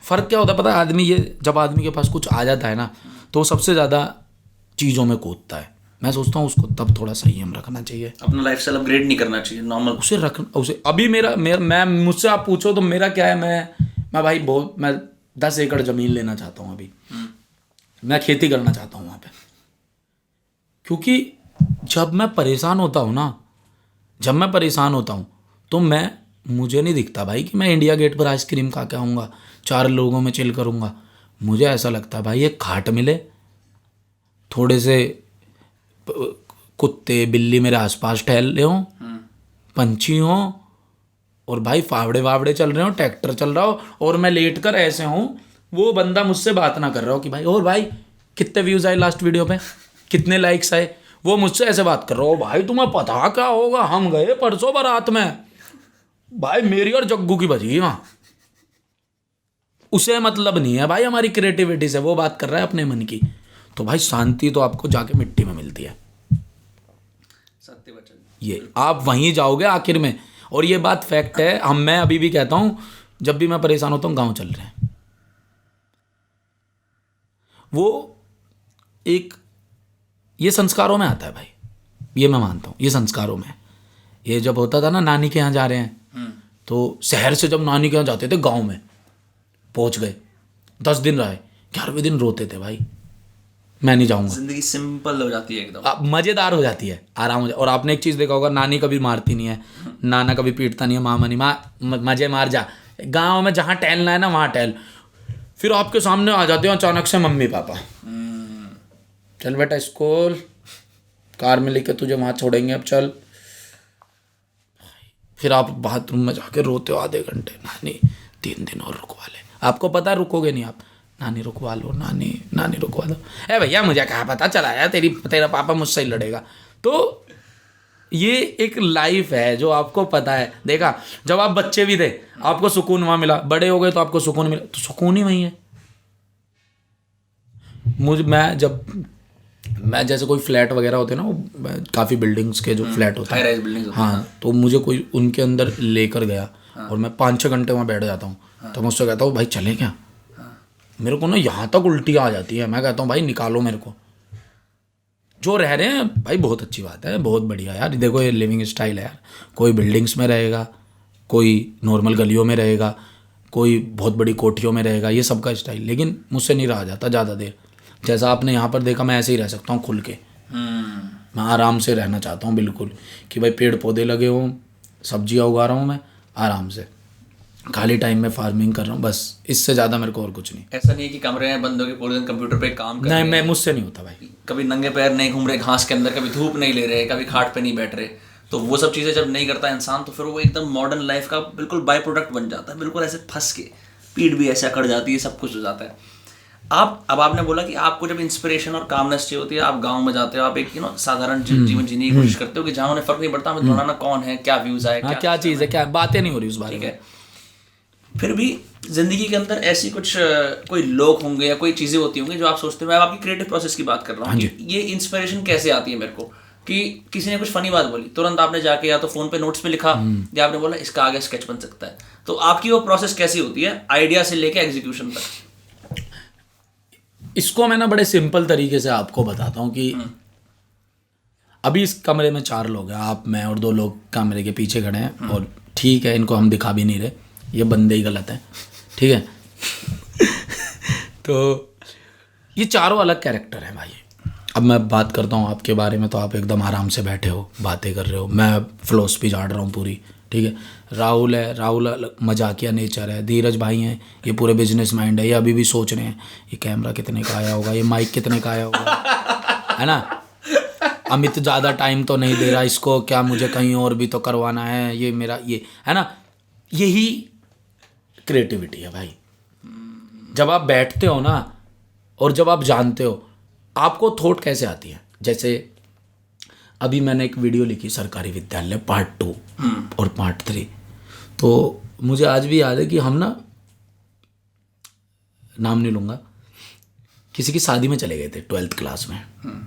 फ़र्क क्या होता है पता है, आदमी ये जब आदमी के पास कुछ आ जाता है ना तो वो सबसे ज़्यादा चीज़ों में कूदता है। मैं सोचता हूँ उसको तब थोड़ा संयम रखना चाहिए, अपना लाइफस्टाइल अपग्रेड नहीं करना चाहिए, नॉर्मल उसे रखना उसे। अभी मैं मुझसे आप पूछो तो मेरा क्या है, मैं भाई मैं 10 एकड़ ज़मीन लेना चाहता हूँ अभी। मैं खेती करना चाहता हूँ वहाँ पे, क्योंकि जब मैं परेशान होता हूँ तो मुझे नहीं दिखता भाई कि मैं इंडिया गेट पर आइसक्रीम खा के आऊँगा, 4 लोगों में चिल करूँगा। मुझे ऐसा लगता है भाई एक खाट मिले, थोड़े से कुत्ते बिल्ली मेरे आसपास टहल रहे हों, पंछी हों, और भाई फावड़े वावड़े चल रहे हो, ट्रैक्टर चल रहा हो, और मैं लेट कर ऐसे हूँ, वो बंदा मुझसे बात ना कर रहा हो कि भाई और भाई कितने व्यूज़ आए लास्ट वीडियो पे, कितने लाइक्स आए, वो मुझसे ऐसे बात कर रहा हो, भाई तुम्हें पता क्या होगा, हम गए परसों बारात में भाई, मेरी और जग्गू की बजी वहाँ। उसे मतलब नहीं है भाई हमारी क्रिएटिविटी से, वो बात कर रहा है अपने मन की। तो भाई शांति तो आपको जाके मिट्टी में मिलती है, सत्य वचन, ये आप वहीं जाओगे आखिर में। और ये बात फैक्ट है, मैं अभी भी कहता हूँ जब भी मैं परेशान होता हूँ गाँव चल रहे हैं। वो एक ये संस्कारों में आता है भाई, ये मैं मानता हूँ, ये संस्कारों में। ये जब होता था ना नानी के यहाँ जा रहे हैं, तो शहर से जब नानी के यहाँ जाते थे गांव में पहुंच गए, 10 दिन रहे, 11वें दिन रोते थे भाई मैं नहीं जाऊंगा। जिंदगी सिंपल हो जाती है एकदम, मज़ेदार हो जाती है, आराम हो जाए। और आपने एक चीज़ देखा होगा, नानी कभी मारती नहीं है, नाना कभी पीटता नहीं है, मामा नहीं, मज़े मार जा। गाँव में जहाँ टहलना है ना वहाँ टहल, फिर आपके सामने आ जाते हैं अचानक से मम्मी पापा, चल बेटा स्कूल, कार में लेके तुझे वहाँ छोड़ेंगे, अब चल। फिर आप बाथरूम में जाके रोते हो आधे घंटे, नानी 3 दिन और रुकवा ले। आपको पता रुकोगे नहीं आप, नानी रुकवा लो, नानी रुकवा दो। ए भैया मुझे क्या पता चला यार, तेरा पापा मुझसे ही लड़ेगा। तो ये एक लाइफ है जो आपको पता है। देखा, जब आप बच्चे भी थे आपको सुकून वहाँ मिला, बड़े हो गए तो आपको सुकून मिला, तो सुकून ही वहीं है। मैं जैसे कोई फ्लैट वगैरह होते हैं ना, वो काफ़ी बिल्डिंग्स के जो फ्लैट होते हैं, हाई राइज बिल्डिंग्स, हाँ, तो मुझे कोई उनके अंदर लेकर गया और मैं 5-6 घंटे वहाँ बैठ जाता हूँ, तो मैं उससे कहता हूँ भाई चले क्या, मेरे को ना यहाँ तक उल्टी आ जाती है। मैं कहता हूँ भाई निकालो मेरे को। जो रह रहे हैं भाई बहुत अच्छी बात है, बहुत बढ़िया यार, देखो ये लिविंग स्टाइल है यार। कोई बिल्डिंग्स में रहेगा, कोई नॉर्मल गलियों में रहेगा, कोई बहुत बड़ी कोठियों में रहेगा, ये सबका स्टाइल। लेकिन मुझसे नहीं रहा जाता ज़्यादा देर। जैसा आपने यहाँ पर देखा, मैं ऐसे ही रह सकता हूँ खुल के, मैं आराम से रहना चाहता हूँ बिल्कुल, कि भाई पेड़ पौधे लगे हों, सब्जियाँ उगा रहा हूँ मैं आराम से, खाली टाइम में फार्मिंग कर रहा हूँ, बस इससे ज़्यादा मेरे को और कुछ नहीं। ऐसा नहीं है कि कमरे में बंद होकर पूरे दिन कंप्यूटर पे काम कर नहीं, रहे मैं मुझसे नहीं होता भाई। कभी नंगे पैर नहीं घूम रहे घास के अंदर, कभी धूप नहीं ले रहे, कभी खाट पे नहीं बैठ रहे। तो वो सब चीज़ें जब नहीं करता इंसान, तो फिर वो एकदम मॉडर्न लाइफ का बिल्कुल बाय प्रोडक्ट बन जाता है, बिल्कुल ऐसे फंस के, पीठ भी ऐसे अकड़ जाती है, सब कुछ हो जाता है। अब आपने बोला कि आपको जब इंस्पिरेशन और कामनेस चाहिए होती है, आप गांव में जाते हो, आप एक साधारण जीवन जीने की कोशिश करते हो कि जहाँ उन्हें फर्क नहीं पड़ता हमें ढूंढना कौन है, क्या व्यूज आए, क्या चीज़ है, क्या बातें नहीं हो रही उस बारे में। फिर भी जिंदगी के अंदर ऐसी कुछ कोई लोग होंगे या कोई चीज़ें होती होंगी जो आप सोचते हो। मैं आपकी क्रिएटिव प्रोसेस की बात कर रहा हूँ कि ये इंस्पिरेशन कैसे आती है मेरे को, कि किसी ने कुछ फनी बात बोली, तुरंत आपने जाके या तो फोन पे नोट्स में लिखा, या आपने बोला इसका आगे स्केच बन सकता है। तो आपकी वो प्रोसेस कैसी होती है आइडिया से लेके एग्जीक्यूशन तक? इसको मैं ना बड़े सिंपल तरीके से आपको बताता हूँ कि अभी इस कमरे में 4 लोग हैं, आप, मैं और 2 लोग कमरे के पीछे खड़े हैं, और ठीक है इनको हम दिखा भी नहीं रहे, ये बंदे ही गलत हैं, ठीक है। तो ये चारों अलग कैरेक्टर हैं भाई। अब मैं बात करता हूँ आपके बारे में, तो आप एकदम आराम से बैठे हो, बातें कर रहे हो, मैं फिलोसफी झाड़ रहा हूँ पूरी, ठीक है। राहुल है, राहुल मजाकिया नेचर है। धीरज भाई हैं, ये पूरे बिजनेस माइंड है, ये अभी भी सोच रहे हैं ये कैमरा कितने का आया होगा, ये माइक कितने का आया होगा, है ना। अमित ज़्यादा टाइम तो नहीं दे रहा इसको, क्या मुझे कहीं और भी तो करवाना है, ये मेरा ये है ना। यही क्रिएटिविटी है भाई। जब आप बैठते हो ना, और जब आप जानते हो आपको थॉट कैसे आती है। जैसे अभी मैंने एक वीडियो लिखी सरकारी विद्यालय पार्ट 2 और पार्ट 3, तो मुझे आज भी याद है कि हम ना, नाम नहीं लूँगा, किसी की शादी में चले गए थे 12th क्लास में,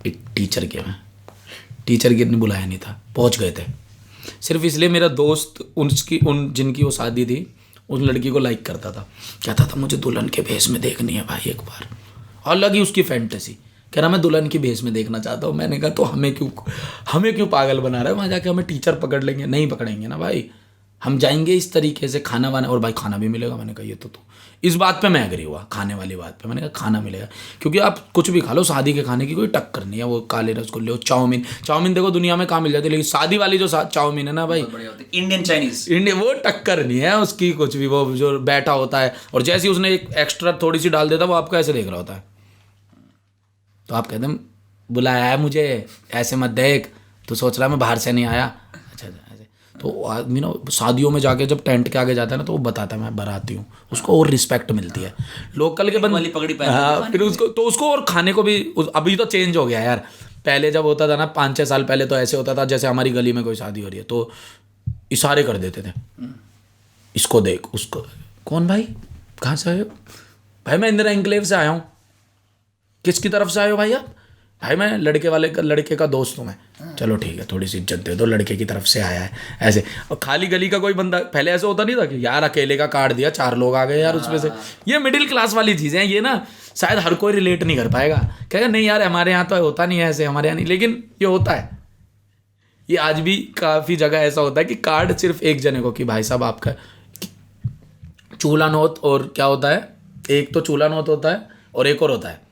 एक टीचर के ने बुलाया नहीं था, पहुँच गए थे। सिर्फ इसलिए मेरा दोस्त उन जिनकी वो शादी थी उस लड़की को लाइक करता था, कहता था मुझे दुल्हन के भेष में देखनी है भाई एक बार, और लगी उसकी फैंटेसी, कह रहा मैं दुल्हन की भेष में देखना चाहता हूँ। मैंने कहा तो हमें क्यों पागल बना रहा है, वहाँ जाके हमें टीचर पकड़ लेंगे, नहीं पकड़ेंगे ना भाई, हम जाएंगे इस तरीके से, खाना वाना, और भाई खाना भी मिलेगा। मैंने कहा ये तो इस बात पे मैं एग्री हुआ, खाने वाली बात पे। मैंने कहा खाना मिलेगा, क्योंकि आप कुछ भी खा लो, शादी के खाने की कोई टक्कर नहीं है। वो काले रसगुल्ले हो, चाउमीन देखो दुनिया में कहाँ मिल जाती है, लेकिन शादी वाली जो चाउमीन है ना भाई, इंडियन चाइनीज, वो टक्कर नहीं है उसकी कुछ भी। वो जो बैठा होता है और जैसे ही उसने एक एक्स्ट्रा थोड़ी सी डाल देता है, वो आपको ऐसे देख रहा होता है, तो आप कहते हैं बुलाया है मुझे, ऐसे मत देख, तो सोच रहा है मैं बाहर से नहीं आया। अच्छा ऐसे तो आदमी ना शादियों में जाके जब टेंट के आगे जाता है ना, तो वो बताता है मैं बाराती हूँ, उसको और रिस्पेक्ट मिलती है। लोकल के बंदे पगड़ी फिर उसको और खाने को भी, अभी तो चेंज हो गया यार। पहले जब होता था ना 5-6 साल पहले, तो ऐसे होता था जैसे हमारी गली में कोई शादी हो रही है तो इशारे कर देते थे, इसको देख, उसको, कौन भाई, कहाँ से आए हो भाई? मैं इंदिरा एन्क्लेव से आया हूँ। किसकी तरफ से आए हो भाई आप? भाई मैं लड़के का दोस्त हूँ मैं। चलो ठीक है, थोड़ी सी इज्जत दे दो, लड़के की तरफ से आया है ऐसे। और खाली गली का कोई बंदा, पहले ऐसा होता नहीं था कि यार अकेले का कार्ड दिया, 4 लोग आ गए यार उसमें से। ये मिडिल क्लास वाली चीज़ें हैं, ये ना शायद हर कोई रिलेट नहीं कर पाएगा, कहेगा नहीं यार हमारे यहाँ तो होता नहीं है ऐसे, हमारे यहाँ नहीं, लेकिन ये होता है। ये आज भी काफ़ी जगह ऐसा होता है कि कार्ड सिर्फ एक जने को, कि भाई साहब आपका चूल्हा नोत, और क्या होता है, एक तो चूल्हा नोत होता है और एक और होता है,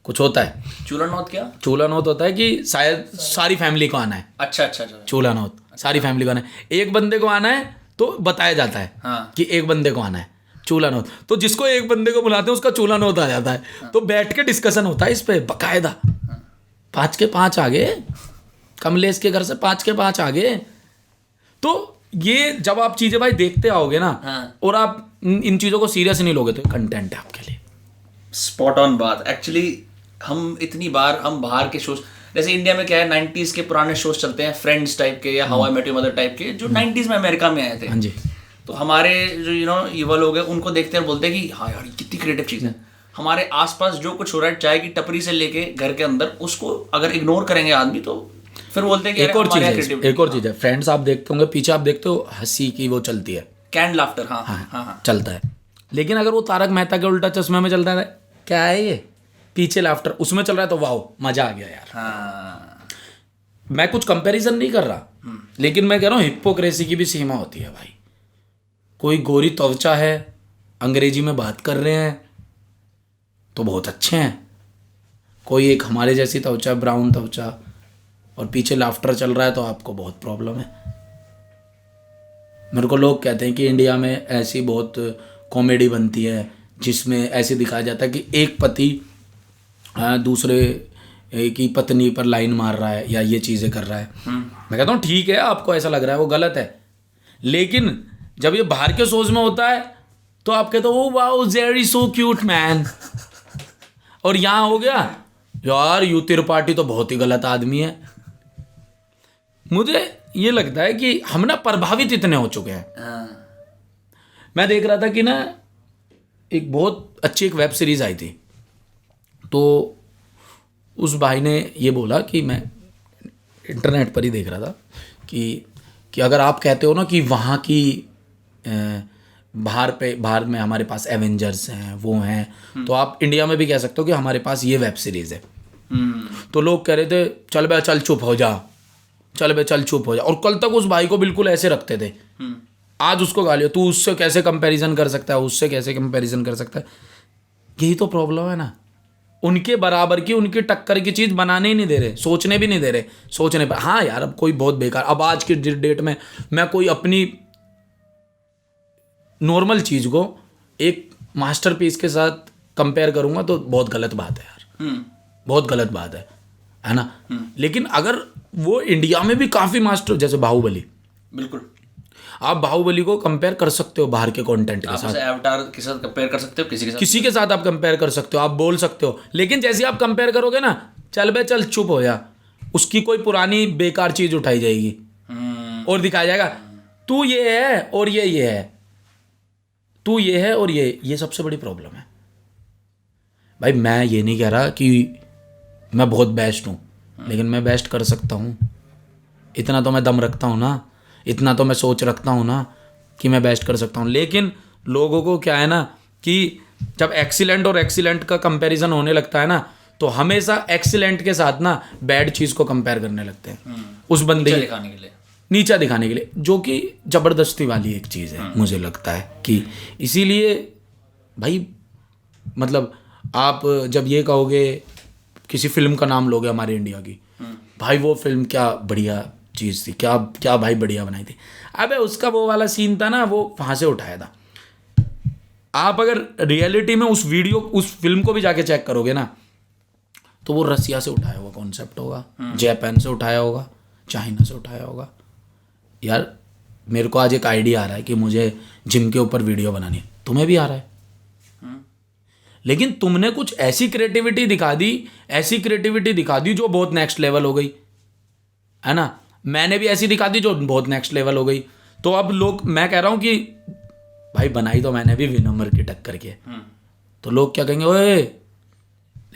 कुछ होता है। चूल्हा नोत क्या? चूल्हा नोत होता है कि शायद सारी फैमिली को आना है। अच्छा। चूल्हा नोत सारी फैमिली को आना है, एक बंदे को आना है तो बताया जाता है कि एक बंदे को आना है चूल्हा नोत, तो जिसको एक बंदे को बुलाते हैं उसका चूल्हा नोत आ जाता है। तो बैठ के डिस्कशन होता है इस पे बाकायदा, 5 के 5 आ गए, कमलेश के घर से 5 के 5 आ गए। तो ये जब आप चीज़ें भाई देखते आओगे ना, और आप इन चीज़ों को सीरियस नहीं लोगे, तो कंटेंट है आपके लिए। स्पॉट ऑन बात। एक्चुअली हम इतनी बार हम बाहर के शोज, जैसे इंडिया में क्या है, 90s के पुराने शोज चलते हैं, फ्रेंड्स टाइप के या how I met your mother type के, जो 90s में अमेरिका में आए थे। हाँ जी। तो हमारे जो युवा लोग हैं उनको देखते हैं, बोलते हैं कि हाँ यार कितनी क्रिएटिव चीज़ है। हमारे आसपास जो कुछ हो रहा है, चाय की टपरी से लेके घर के अंदर, उसको अगर इग्नोर करेंगे आदमी, तो फिर बोलते हैं कि एक और चीज़ है, फ्रेंड्स आप देखते होंगे, पीछे आप देखते हो हंसी की वो चलती है, कैंड लाफ्टर। हाँ चलता है। लेकिन अगर वो तारक मेहता के उल्टा चश्मा में चलता है, क्या है ये, पीछे लाफ्टर उसमें चल रहा है, तो वाओ मजा आ गया यार। मैं कुछ कंपैरिजन नहीं कर रहा, लेकिन मैं कह रहा हूँ हिप्पोक्रेसी की भी सीमा होती है भाई। कोई गोरी त्वचा है, अंग्रेजी में बात कर रहे हैं तो बहुत अच्छे हैं, कोई एक हमारे जैसी त्वचा, ब्राउन त्वचा, और पीछे लाफ्टर चल रहा है, तो आपको बहुत प्रॉब्लम है। मेरे को लोग कहते हैं कि इंडिया में ऐसी बहुत कॉमेडी बनती है जिसमें ऐसे दिखाया जाता है कि एक पति दूसरे की पत्नी पर लाइन मार रहा है या ये चीज़ें कर रहा है। मैं कहता हूँ ठीक है, आपको ऐसा लग रहा है वो गलत है, लेकिन जब ये बाहर के शोज में होता है तो आप कहते हो wow Jerry so cute man, और यहाँ हो गया यार यू त्रिपाठी तो बहुत ही गलत आदमी है। मुझे ये लगता है कि हम ना प्रभावित इतने हो चुके हैं। मैं देख रहा था कि ना एक बहुत अच्छी एक वेब सीरीज़ आई थी, तो उस भाई ने ये बोला कि मैं इंटरनेट पर ही देख रहा था कि अगर आप कहते हो ना कि वहाँ की बाहर में हमारे पास एवेंजर्स हैं, वो हैं, तो आप इंडिया में भी कह सकते हो कि हमारे पास ये वेब सीरीज़ है। तो लोग कह रहे थे चल बे चल चुप हो जा, चल बे चल चुप हो जा, और कल तक उस भाई को बिल्कुल ऐसे रखते थे, आज उसको गालियो, तू उससे कैसे कंपैरिजन कर सकता है, उससे कैसे कंपैरिजन कर सकता है। यही तो प्रॉब्लम है ना, उनके बराबर की, उनकी टक्कर की चीज़ बनाने ही नहीं दे रहे, सोचने भी नहीं दे रहे। सोचने पर हाँ यार, अब कोई बहुत बेकार, अब आज की डेट में मैं कोई अपनी नॉर्मल चीज़ को एक मास्टरपीस के साथ कंपेयर करूँगा तो बहुत गलत बात है यार, बहुत गलत बात है ना। लेकिन अगर वो इंडिया में भी काफ़ी मास्टर, जैसे बाहुबली, बिल्कुल आप बाहुबली को कंपेयर कर सकते हो बाहर के कंटेंट के साथ, अवतार के साथ कंपेयर कर सकते हो, किसी के साथ आप कंपेयर कर सकते हो, आप बोल सकते हो, लेकिन जैसे आप कंपेयर करोगे ना, चल बे चल चुप हो जा, उसकी कोई पुरानी बेकार चीज़ उठाई जाएगी और दिखाया जाएगा तू ये है और ये है, तू ये है और ये सबसे बड़ी प्रॉब्लम है भाई। मैं ये नहीं कह रहा कि मैं बहुत बेस्ट हूँ, लेकिन मैं बेस्ट कर सकता हूँ, इतना तो मैं दम रखता हूँ ना इतना तो मैं सोच रखता हूँ ना कि मैं बेस्ट कर सकता हूँ। लेकिन लोगों को क्या है ना कि जब एक्सीलेंट और एक्सीलेंट का कंपैरिजन होने लगता है ना, तो हमेशा एक्सीलेंट के साथ ना बैड चीज़ को कंपेयर करने लगते हैं उस बंदे नीचा की, दिखाने के लिए। नीचा दिखाने के लिए, जो कि ज़बरदस्ती वाली एक चीज़ है। मुझे लगता है कि इसीलिए भाई मतलब आप जब ये कहोगे, किसी फिल्म का नाम लोगे हमारे इंडिया की, भाई वो फिल्म क्या बढ़िया चीज़ थी, क्या क्या भाई बढ़िया बनाई थी। अबे उसका वो वाला सीन था ना, वो वहाँ से उठाया था। आप अगर रियलिटी में उस वीडियो उस फिल्म को भी जाके चेक करोगे ना, तो वो रसिया से उठाया हुआ कॉन्सेप्ट होगा, जापान से उठाया होगा, चाइना से उठाया होगा। यार मेरे को आज एक आइडिया आ रहा है कि मुझे जिम के ऊपर वीडियो बनानी है, तुम्हें भी आ रहा है, लेकिन तुमने कुछ ऐसी क्रिएटिविटी दिखा दी, ऐसी क्रिएटिविटी दिखा दी जो बहुत नेक्स्ट लेवल हो गई, है ना। मैंने भी ऐसी दिखा दी जो बहुत नेक्स्ट लेवल हो गई। तो अब लोग, मैं कह रहा हूँ कि भाई बनाई तो मैंने भी विनम्र की टक्कर के, तो लोग क्या कहेंगे, ओए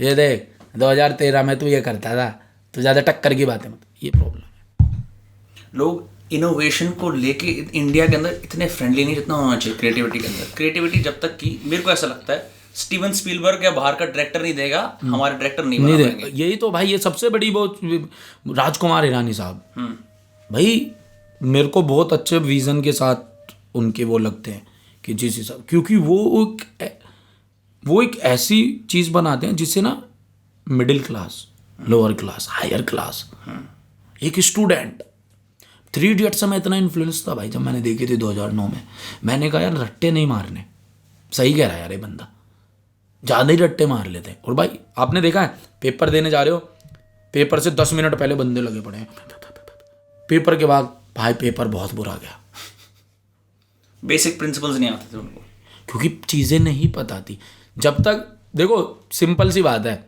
ये देख 2013 में तू ये करता था, तो ज़्यादा टक्कर की बात है मत। ये प्रॉब्लम है। लोग इनोवेशन को लेके इंडिया के अंदर इतने फ्रेंडली नहीं जितना होना चाहिए क्रिएटिविटी के अंदर। क्रिएटिविटी जब तक की, मेरे को ऐसा लगता है स्टीवन स्पीलबर्ग या बाहर का डायरेक्टर नहीं देगा, हमारे डायरेक्टर नहीं बना पाएंगे। यही तो भाई, ये सबसे बड़ी वो राजकुमार हिरानी साहब, भाई मेरे को बहुत अच्छे विजन के साथ उनके वो लगते हैं कि जिस हिसाब, क्योंकि वो एक ऐसी चीज़ बनाते हैं जिससे ना middle class, lower class, higher class, एक स्टूडेंट, 3 इडियट्स में इतना इन्फ्लुएंस था भाई जब मैंने देखी थी 2009 में। मैंने कहा यार रट्टे नहीं मारने, सही कह रहा है यार ये बंदा, ज़्यादा ही रट्टे मार लेते हैं। और भाई आपने देखा है, पेपर देने जा रहे हो, पेपर से 10 मिनट पहले बंदे लगे पड़े हैं, पेपर के बाद भाई पेपर बहुत बुरा गया। बेसिक प्रिंसिपल्स नहीं आते थे उनको, क्योंकि चीज़ें नहीं पता थी। जब तक देखो, सिंपल सी बात है,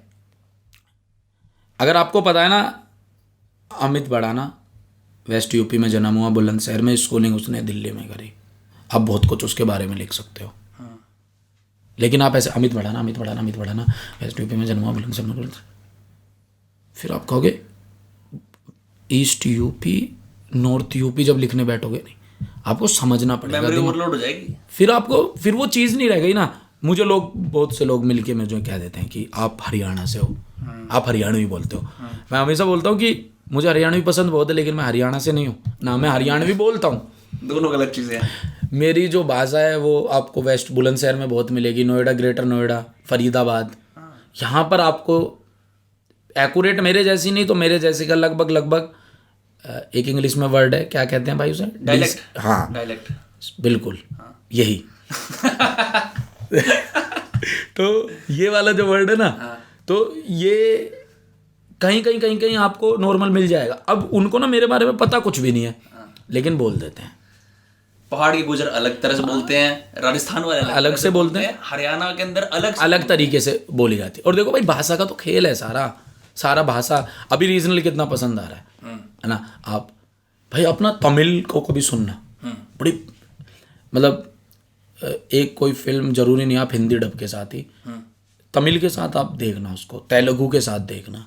अगर आपको पता है ना, अमित भड़ाना वेस्ट यूपी में जन्म हुआ, बुलंदशहर में स्कूलिंग उसने दिल्ली में करी, आप बहुत कुछ उसके बारे में लिख सकते हो। लेकिन आप ऐसे अमित भड़ाना वेस्ट यूपी में जन्म हुआ, बुलंदशहर में, फिर आप कहोगे ईस्ट यूपी, नॉर्थ यूपी, जब लिखने बैठोगे नहीं, आपको समझना पड़ेगा, मेमोरी ओवरलोड हो जाएगी। फिर वो चीज़ नहीं रह गई ना। मुझे बहुत से लोग मिलके मुझे कह देते हैं कि आप हरियाणा से हो, आप हरियाणवी बोलते हो। मैं हमेशा बोलता हूँ कि मुझे हरियाणवी पसंद बहुत है, लेकिन मैं हरियाणा से नहीं हूँ ना, मैं हरियाणवी बोलता हूँ, दोनों गलत चीज़ें हैं। मेरी जो भाषा है वो आपको वेस्ट बुलंदशहर में बहुत मिलेगी, नोएडा, ग्रेटर नोएडा, फरीदाबाद, यहाँ पर आपको एक्यूरेट मेरे जैसी नहीं तो मेरे जैसी का लगभग एक इंग्लिश में वर्ड है, क्या कहते हैं भाई उसे, डायलेक्ट। हाँ डायलेक्ट, बिल्कुल यही। तो ये वाला जो वर्ड है ना, तो ये कहीं आपको नॉर्मल मिल जाएगा। अब उनको ना मेरे बारे में पता कुछ भी नहीं है, लेकिन बोल देते हैं। पहाड़ के गुजर अलग तरह से बोलते हैं, राजस्थान वाले अलग से बोलते हैं, हरियाणा के अंदर अलग तरीके से बोली जाती है। और देखो भाई, भाषा का तो खेल है सारा भाषा। अभी रीजनल कितना पसंद आ रहा है ना। आप भाई अपना तमिल को कभी सुनना, बड़ी मतलब एक कोई फिल्म जरूरी नहीं आप हिंदी डब के साथ ही, तमिल के साथ आप देखना उसको, तेलुगु के साथ देखना,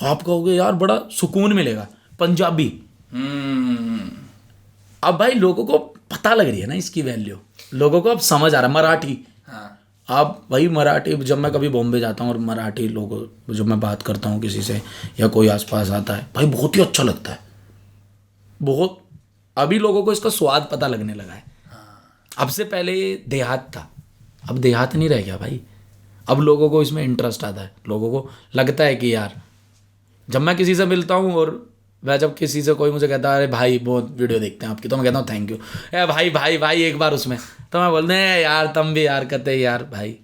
आप कहोगे यार बड़ा सुकून मिलेगा। पंजाबी, अब भाई लोगों को पता लग रही है ना इसकी वैल्यू, लोगों को अब समझ आ रहा है। मराठी, आप भाई मराठी, जब मैं कभी बॉम्बे जाता हूँ और मराठी लोगों, जब मैं बात करता हूँ किसी से या कोई आसपास आता है, भाई बहुत ही अच्छा लगता है, बहुत। अभी लोगों को इसका स्वाद पता लगने लगा है। अब से पहले देहात था, अब देहात नहीं रह गया भाई। अब लोगों को इसमें इंटरेस्ट आता है, लोगों को लगता है कि यार, जब मैं किसी से मिलता हूँ और मैं जब किसी से कोई मुझे कहता है अरे भाई बहुत वीडियो देखते हैं आपकी, तो मैं कहता हूँ थैंक यू, ए भाई एक बार उसमें, तो मैं बोलते हैं यार तुम भी यार कहते यार भाई,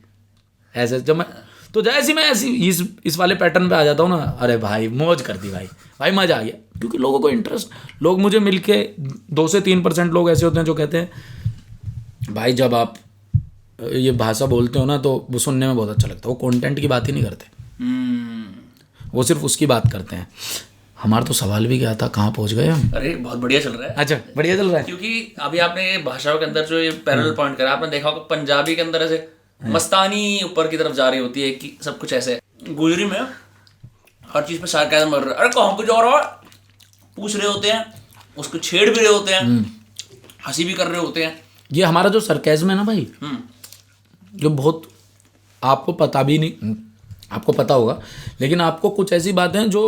ऐसे जब मैं, तो जैसे मैं ऐसी इस वाले पैटर्न पे आ जाता हूँ ना, अरे भाई मौज कर दी भाई मज़ा आ गया। क्योंकि लोगों को इंटरेस्ट, लोग मुझे मिलके 2 से 3% लोग ऐसे होते हैं जो कहते हैं भाई जब आप ये भाषा बोलते हो ना तो वो सुनने में बहुत अच्छा लगता है। वो कंटेंट की बात ही नहीं करते, वो सिर्फ उसकी बात करते हैं। हमारा तो सवाल भी क्या था, कहाँ पहुँच गए हम? अरे बहुत बढ़िया चल रहा है। अच्छा बढ़िया चल रहा है, क्योंकि अभी आपने भाषाओं के अंदर जो ये पैरेलल पॉइंट करा, आपने देखा होगा पंजाबी के अंदर ऐसे मस्तानी ऊपर की तरफ जा रही होती है कि सब कुछ ऐसे, गुजरी में हर चीज़ पे सार्काज़म कर रहा है, अरे कहाँ को जा रहा है पूछ रहे होते हैं, उसको छेड़ भी रहे होते हैं, हंसी भी कर रहे होते हैं। ये हमारा जो सरकाज़म है ना भाई, जो बहुत आपको पता भी नहीं, आपको पता होगा, लेकिन आपको कुछ ऐसी बातें हैं जो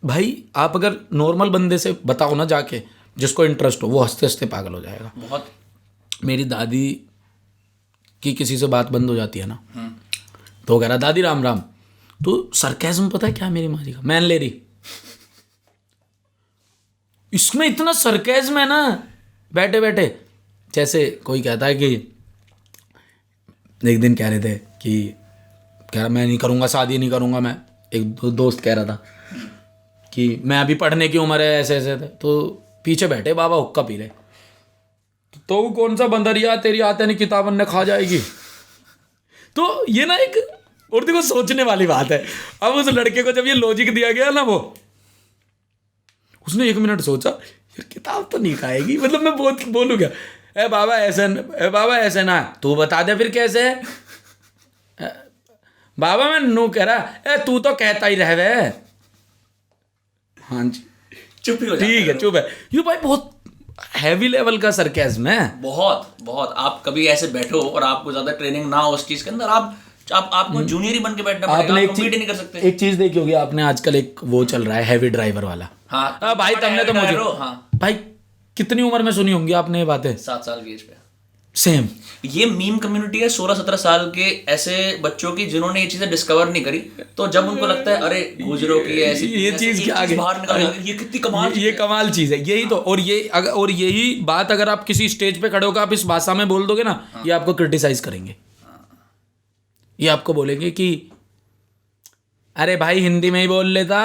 भाई आप अगर नॉर्मल बंदे से बताओ ना जाके, जिसको इंटरेस्ट हो, वो हंसते हंसते पागल हो जाएगा। बहुत। मेरी मेरी दादी की किसी से बात बंद हो जाती है ना, तो वो कह रहा दादी राम राम, तो सरकाज़म पता है क्या मेरी माँ जी का, मैन ले रही, इसमें इतना सरकाज़म है ना, बैठे बैठे जैसे कोई कहता है कि एक दिन कह रहे थे कि कह रहा मैं नहीं करूँगा शादी, नहीं करूँगा मैं, एक दोस्त कह रहा था कि मैं अभी पढ़ने की उम्र है, ऐसे ऐसे थे, तो पीछे बैठे बाबा हुक्का पी रहे, तो वो कौन सा बंदरिया तेरी आते नहीं किताबन ने खा जाएगी। तो ये ना एक और देखो सोचने वाली बात है। अब उस लड़के को जब ये लॉजिक दिया गया ना, वो उसने 1 मिनट सोचा यार किताब तो नहीं खाएगी, मतलब मैं बहुत बोलूँ क्या, ए बाबा ऐसे ना, तू बता दे फिर कैसे है। बाबा मैं नू कह रहा, ए तू तो कहता ही रह वे, हाँ जी चुप ही हो जाते ठीक है हैं चुप है। ये भाई बहुत हैवी लेवल का सरकाज़म है। बहुत बहुत। आप कभी ऐसे बैठो और आपको ज्यादा ट्रेनिंग ना हो उस चीज के अंदर, आपको जूनियर ही बन के बैठना पड़ेगा, आपने आप compete ही नहीं कर सकते। एक चीज देखी होगी आपने, आजकल एक वो चल रहा है हैवी ड्राइवर वाला। हाँ भाई तुमने तो मुझे, हाँ भाई कितनी उम्र में सुनी होंगी आपने ये बातें? 7 साल की एज पे। सेम ये मीम कम्युनिटी है 16-17 साल के ऐसे बच्चों की जिन्होंने ये चीजें डिस्कवर नहीं करी, तो जब उनको लगता है अरे गुजरों की ऐसी ये चीज क्या आगे बाहर निकल जाती है, ये कितनी कमाल ये कमाल चीज है, यही तो। और यही बात अगर आप किसी स्टेज पे खड़े होकर आप इस भाषा में बोल दोगे ना, ये आपको क्रिटिसाइज करेंगे, ये आपको बोलेंगे कि अरे भाई हिंदी में ही बोल लेता,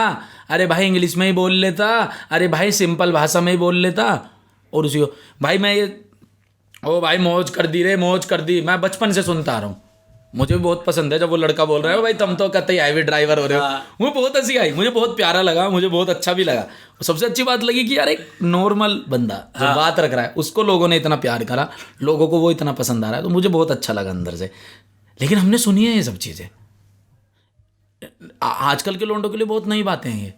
अरे भाई इंग्लिश में ही बोल लेता, अरे भाई सिंपल भाषा में ही बोल लेता। और उसी को भाई मैं ये ओ भाई मौज कर दी रे, मौज कर दी, मैं बचपन से सुनता आ रहा हूँ, मुझे भी बहुत पसंद है जब वो लड़का बोल रहा है भाई तुम तो कहते ही हैवी ड्राइवर हो रहे हो। मुझे बहुत हंसी आई, मुझे बहुत प्यारा लगा, मुझे बहुत अच्छा भी लगा। सबसे अच्छी बात लगी कि यार एक नॉर्मल बंदा जो बात रख रहा है उसको लोगों ने इतना प्यार करा, लोगों को वो इतना पसंद आ रहा है, तो मुझे बहुत अच्छा लगा अंदर से। लेकिन हमने सुनी है ये सब चीज़ें, आजकल के लोंडों के लिए बहुत नई बातें हैं ये।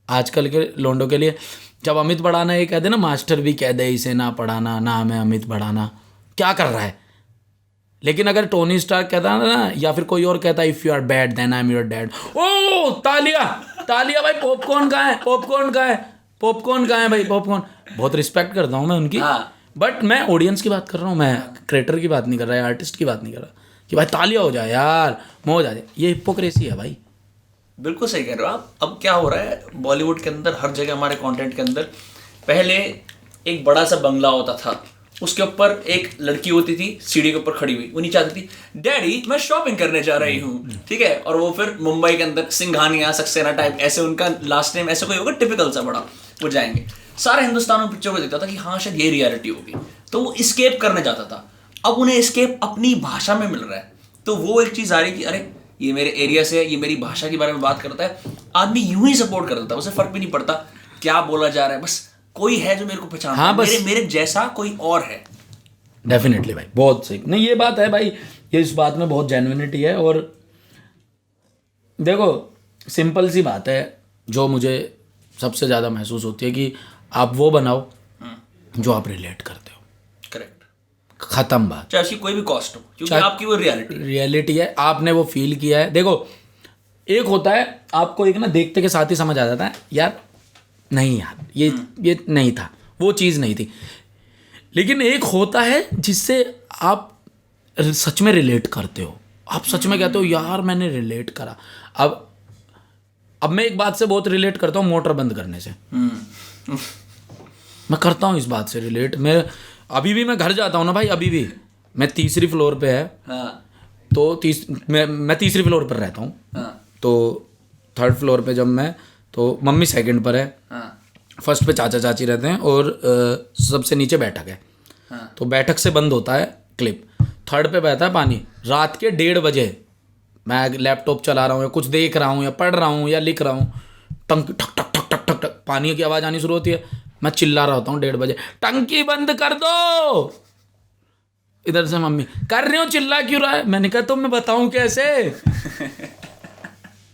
आजकल के लोंडों के लिए जब अमित भड़ाना ये कह दे ना, मास्टर भी कह दे इसे ना पढ़ाना, नाम है अमित भड़ाना, क्या कर रहा है। लेकिन अगर टोनी स्टार्क कहता है ना, या फिर कोई और कहता है if you are bad then I am your dad, ओ तालिया तालिया भाई, पॉपकॉर्न कहाँ है, पॉपकॉर्न कहाँ है, पॉपकॉर्न कहाँ है भाई, पॉपकॉर्न। बहुत रिस्पेक्ट करता हूँ मैं उनकी, बट मैं ऑडियंस की बात कर रहा हूँ, मैं क्रिएटर की बात नहीं कर रहा, आर्टिस्ट की बात नहीं कर रहा कि भाई तालिया हो जाए यार, मौज आ जाए। ये हिपोक्रेसी है भाई। बिल्कुल सही कह रहे हो आप। अब क्या हो रहा है बॉलीवुड के अंदर, हर जगह हमारे कंटेंट के अंदर, पहले एक बड़ा सा बंगला होता था, उसके ऊपर एक लड़की होती थी सीढ़ी के ऊपर खड़ी हुई, वो नीचे आती थी, डैडी मैं शॉपिंग करने जा रही हूँ, ठीक है, और वो फिर मुंबई के अंदर सिंघानिया सक्सेना टाइप ऐसे उनका लास्ट नेम ऐसे कोई होगा टिपिकल सा बड़ा, वो जाएंगे। सारे हिंदुस्तान में पिक्चर को देखता था कि हाँ शायद ये रियलिटी होगी, तो वो स्केप करने जाता था। अब उन्हें स्केप अपनी भाषा में मिल रहा है, तो वो एक चीज़ आ रही कि अरे ये मेरे एरिया से है, ये मेरी भाषा के बारे में बात करता है, आदमी यूं ही सपोर्ट कर देता है, उसे फर्क भी नहीं पड़ता क्या बोला जा रहा है, बस कोई है जो मेरे को पहचानता है, बस मेरे जैसा कोई और है। डेफिनेटली भाई, बहुत सही। नहीं ये बात है भाई, ये इस बात में बहुत जेन्युइनिटी है। और देखो सिंपल सी बात है जो मुझे सबसे ज़्यादा महसूस होती है कि आप वो बनाओ जो आप रिलेट करते हो। करेक्ट, ख़त्म बात, चाहे उसकी कोई भी कॉस्ट हो, क्योंकि आपकी वो रियलिटी है, आपने वो फील किया है। देखो एक होता है आपको एक ना देखते के साथ ही समझ आ जाता है यार नहीं यार ये नहीं था, वो चीज़ नहीं थी। लेकिन एक होता है जिससे आप सच में रिलेट करते हो, आप सच में कहते हो यार मैंने रिलेट करा। अब मैं एक बात से बहुत रिलेट करता हूँ, मोटर बंद करने से। मैं करता हूँ इस बात से रिलेट। मैं अभी भी मैं घर जाता हूँ ना भाई, अभी भी मैं 3री फ्लोर पे है, तो मैं 3री फ्लोर पर रहता हूँ, तो 3rd फ्लोर पे जब मैं, तो मम्मी 2nd पर है, फर्स्ट पे चाचा चाची रहते हैं, और सबसे नीचे बैठक है। तो बैठक से बंद होता है क्लिप, 3rd पे बहता है पानी। रात के 1:30 बजे मैं लैपटॉप चला रहा हूँ या कुछ देख रहा हूँ या पढ़ रहा हूँ या लिख रहा हूँ, टंकी ठक ठक ठक ठक ठक ठक पानी की आवाज़ आनी शुरू होती है। मैं चिल्ला रहा होता हूँ 1:30 बजे, टंकी बंद कर दो। इधर से मम्मी, कर रही हूँ, चिल्ला क्यों रहा है? मैंने कहा तो मैं बताऊँ कैसे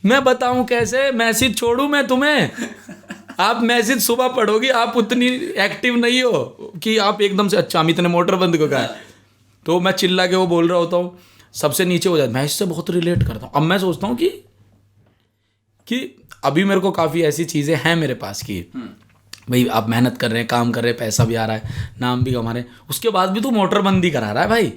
मैं बताऊँ कैसे, मैसेज छोड़ूँ मैं तुम्हें? आप मैसेज सुबह पढ़ोगे, आप उतनी एक्टिव नहीं हो कि आप एकदम से अच्छा अमित ने मोटर बंद को कहा है, तो मैं चिल्ला के वो बोल रहा होता हूँ, सबसे नीचे हो जाता। मैं इससे बहुत रिलेट करता हूँ। अब मैं सोचता हूँ कि अभी मेरे को काफ़ी ऐसी चीज़ें हैं मेरे पास की भाई, आप मेहनत कर रहे हैं, काम कर रहे हैं, पैसा भी आ रहा है, नाम भी कमा रहे हैं, उसके बाद भी तू मोटर बंदी करा रहा है भाई।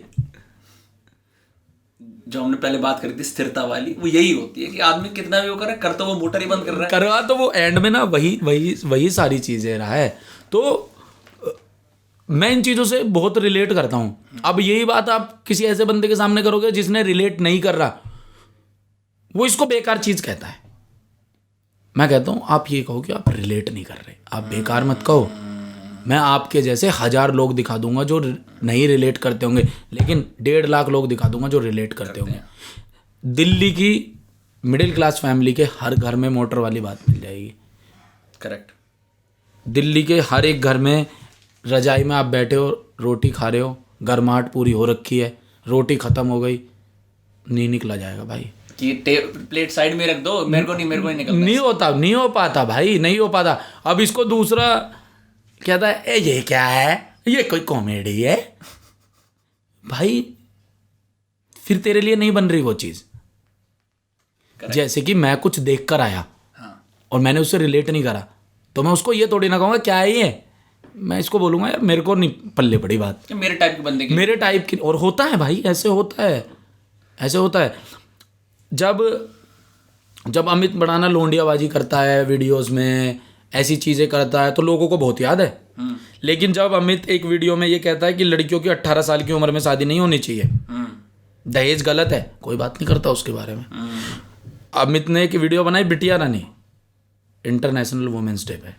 जो हमने पहले बात करी थी स्थिरता वाली, वो यही होती है कि आदमी कितना भी वो करे, कर तो वो मोटर ही बंद कर रहा है। करवा तो वो एंड में ना वही सारी चीज़ें रहा है। तो मैं इन चीज़ों से बहुत रिलेट करता हूँ। अब यही बात आप किसी ऐसे बंदे के सामने करोगे जिसने रिलेट नहीं कर रहा, वो इसको बेकार चीज़ कहता है। मैं कहता हूँ आप ये कहो कि आप रिलेट नहीं कर रहे, आप बेकार मत कहो। मैं आपके जैसे 1000 लोग दिखा दूंगा जो नहीं रिलेट करते होंगे, लेकिन 1.5 लाख लोग दिखा दूंगा जो रिलेट करते होंगे। दिल्ली की मिडिल क्लास फैमिली के हर घर में मोटर वाली बात मिल जाएगी। करेक्ट। दिल्ली के हर एक घर में रजाई में आप बैठे हो, रोटी खा रहे हो, गर्माहट पूरी हो रखी है, रोटी ख़त्म हो गई, नहीं निकला जाएगा भाई कि प्लेट साइड में रख दो, मेरे को नहीं निकलता। नहीं हो पाता भाई, नहीं हो पाता। अब इसको दूसरा कहता है ये क्या है, ये कोई कॉमेडी है भाई, फिर तेरे लिए नहीं बन रही वो चीज़। जैसे कि मैं कुछ देख कर आया और मैंने उससे रिलेट नहीं करा, तो मैं उसको ये थोड़ी ना कहूँगा क्या है ये, मैं इसको बोलूँगा यार मेरे को नहीं पल्ले पड़ी बात, मेरे टाइप के बंदे की, मेरे टाइप की। और होता है भाई, ऐसे होता है, ऐसे होता है। जब अमित भड़ाना लोंडियाबाजी करता है वीडियोस में, ऐसी चीज़ें करता है, तो लोगों को बहुत याद है। लेकिन जब अमित एक वीडियो में ये कहता है कि लड़कियों की 18 साल की उम्र में शादी नहीं होनी चाहिए, दहेज गलत है, कोई बात नहीं करता उसके बारे में। अमित ने एक वीडियो बनाई बिटिया रानी इंटरनेशनल वुमेंस डे पे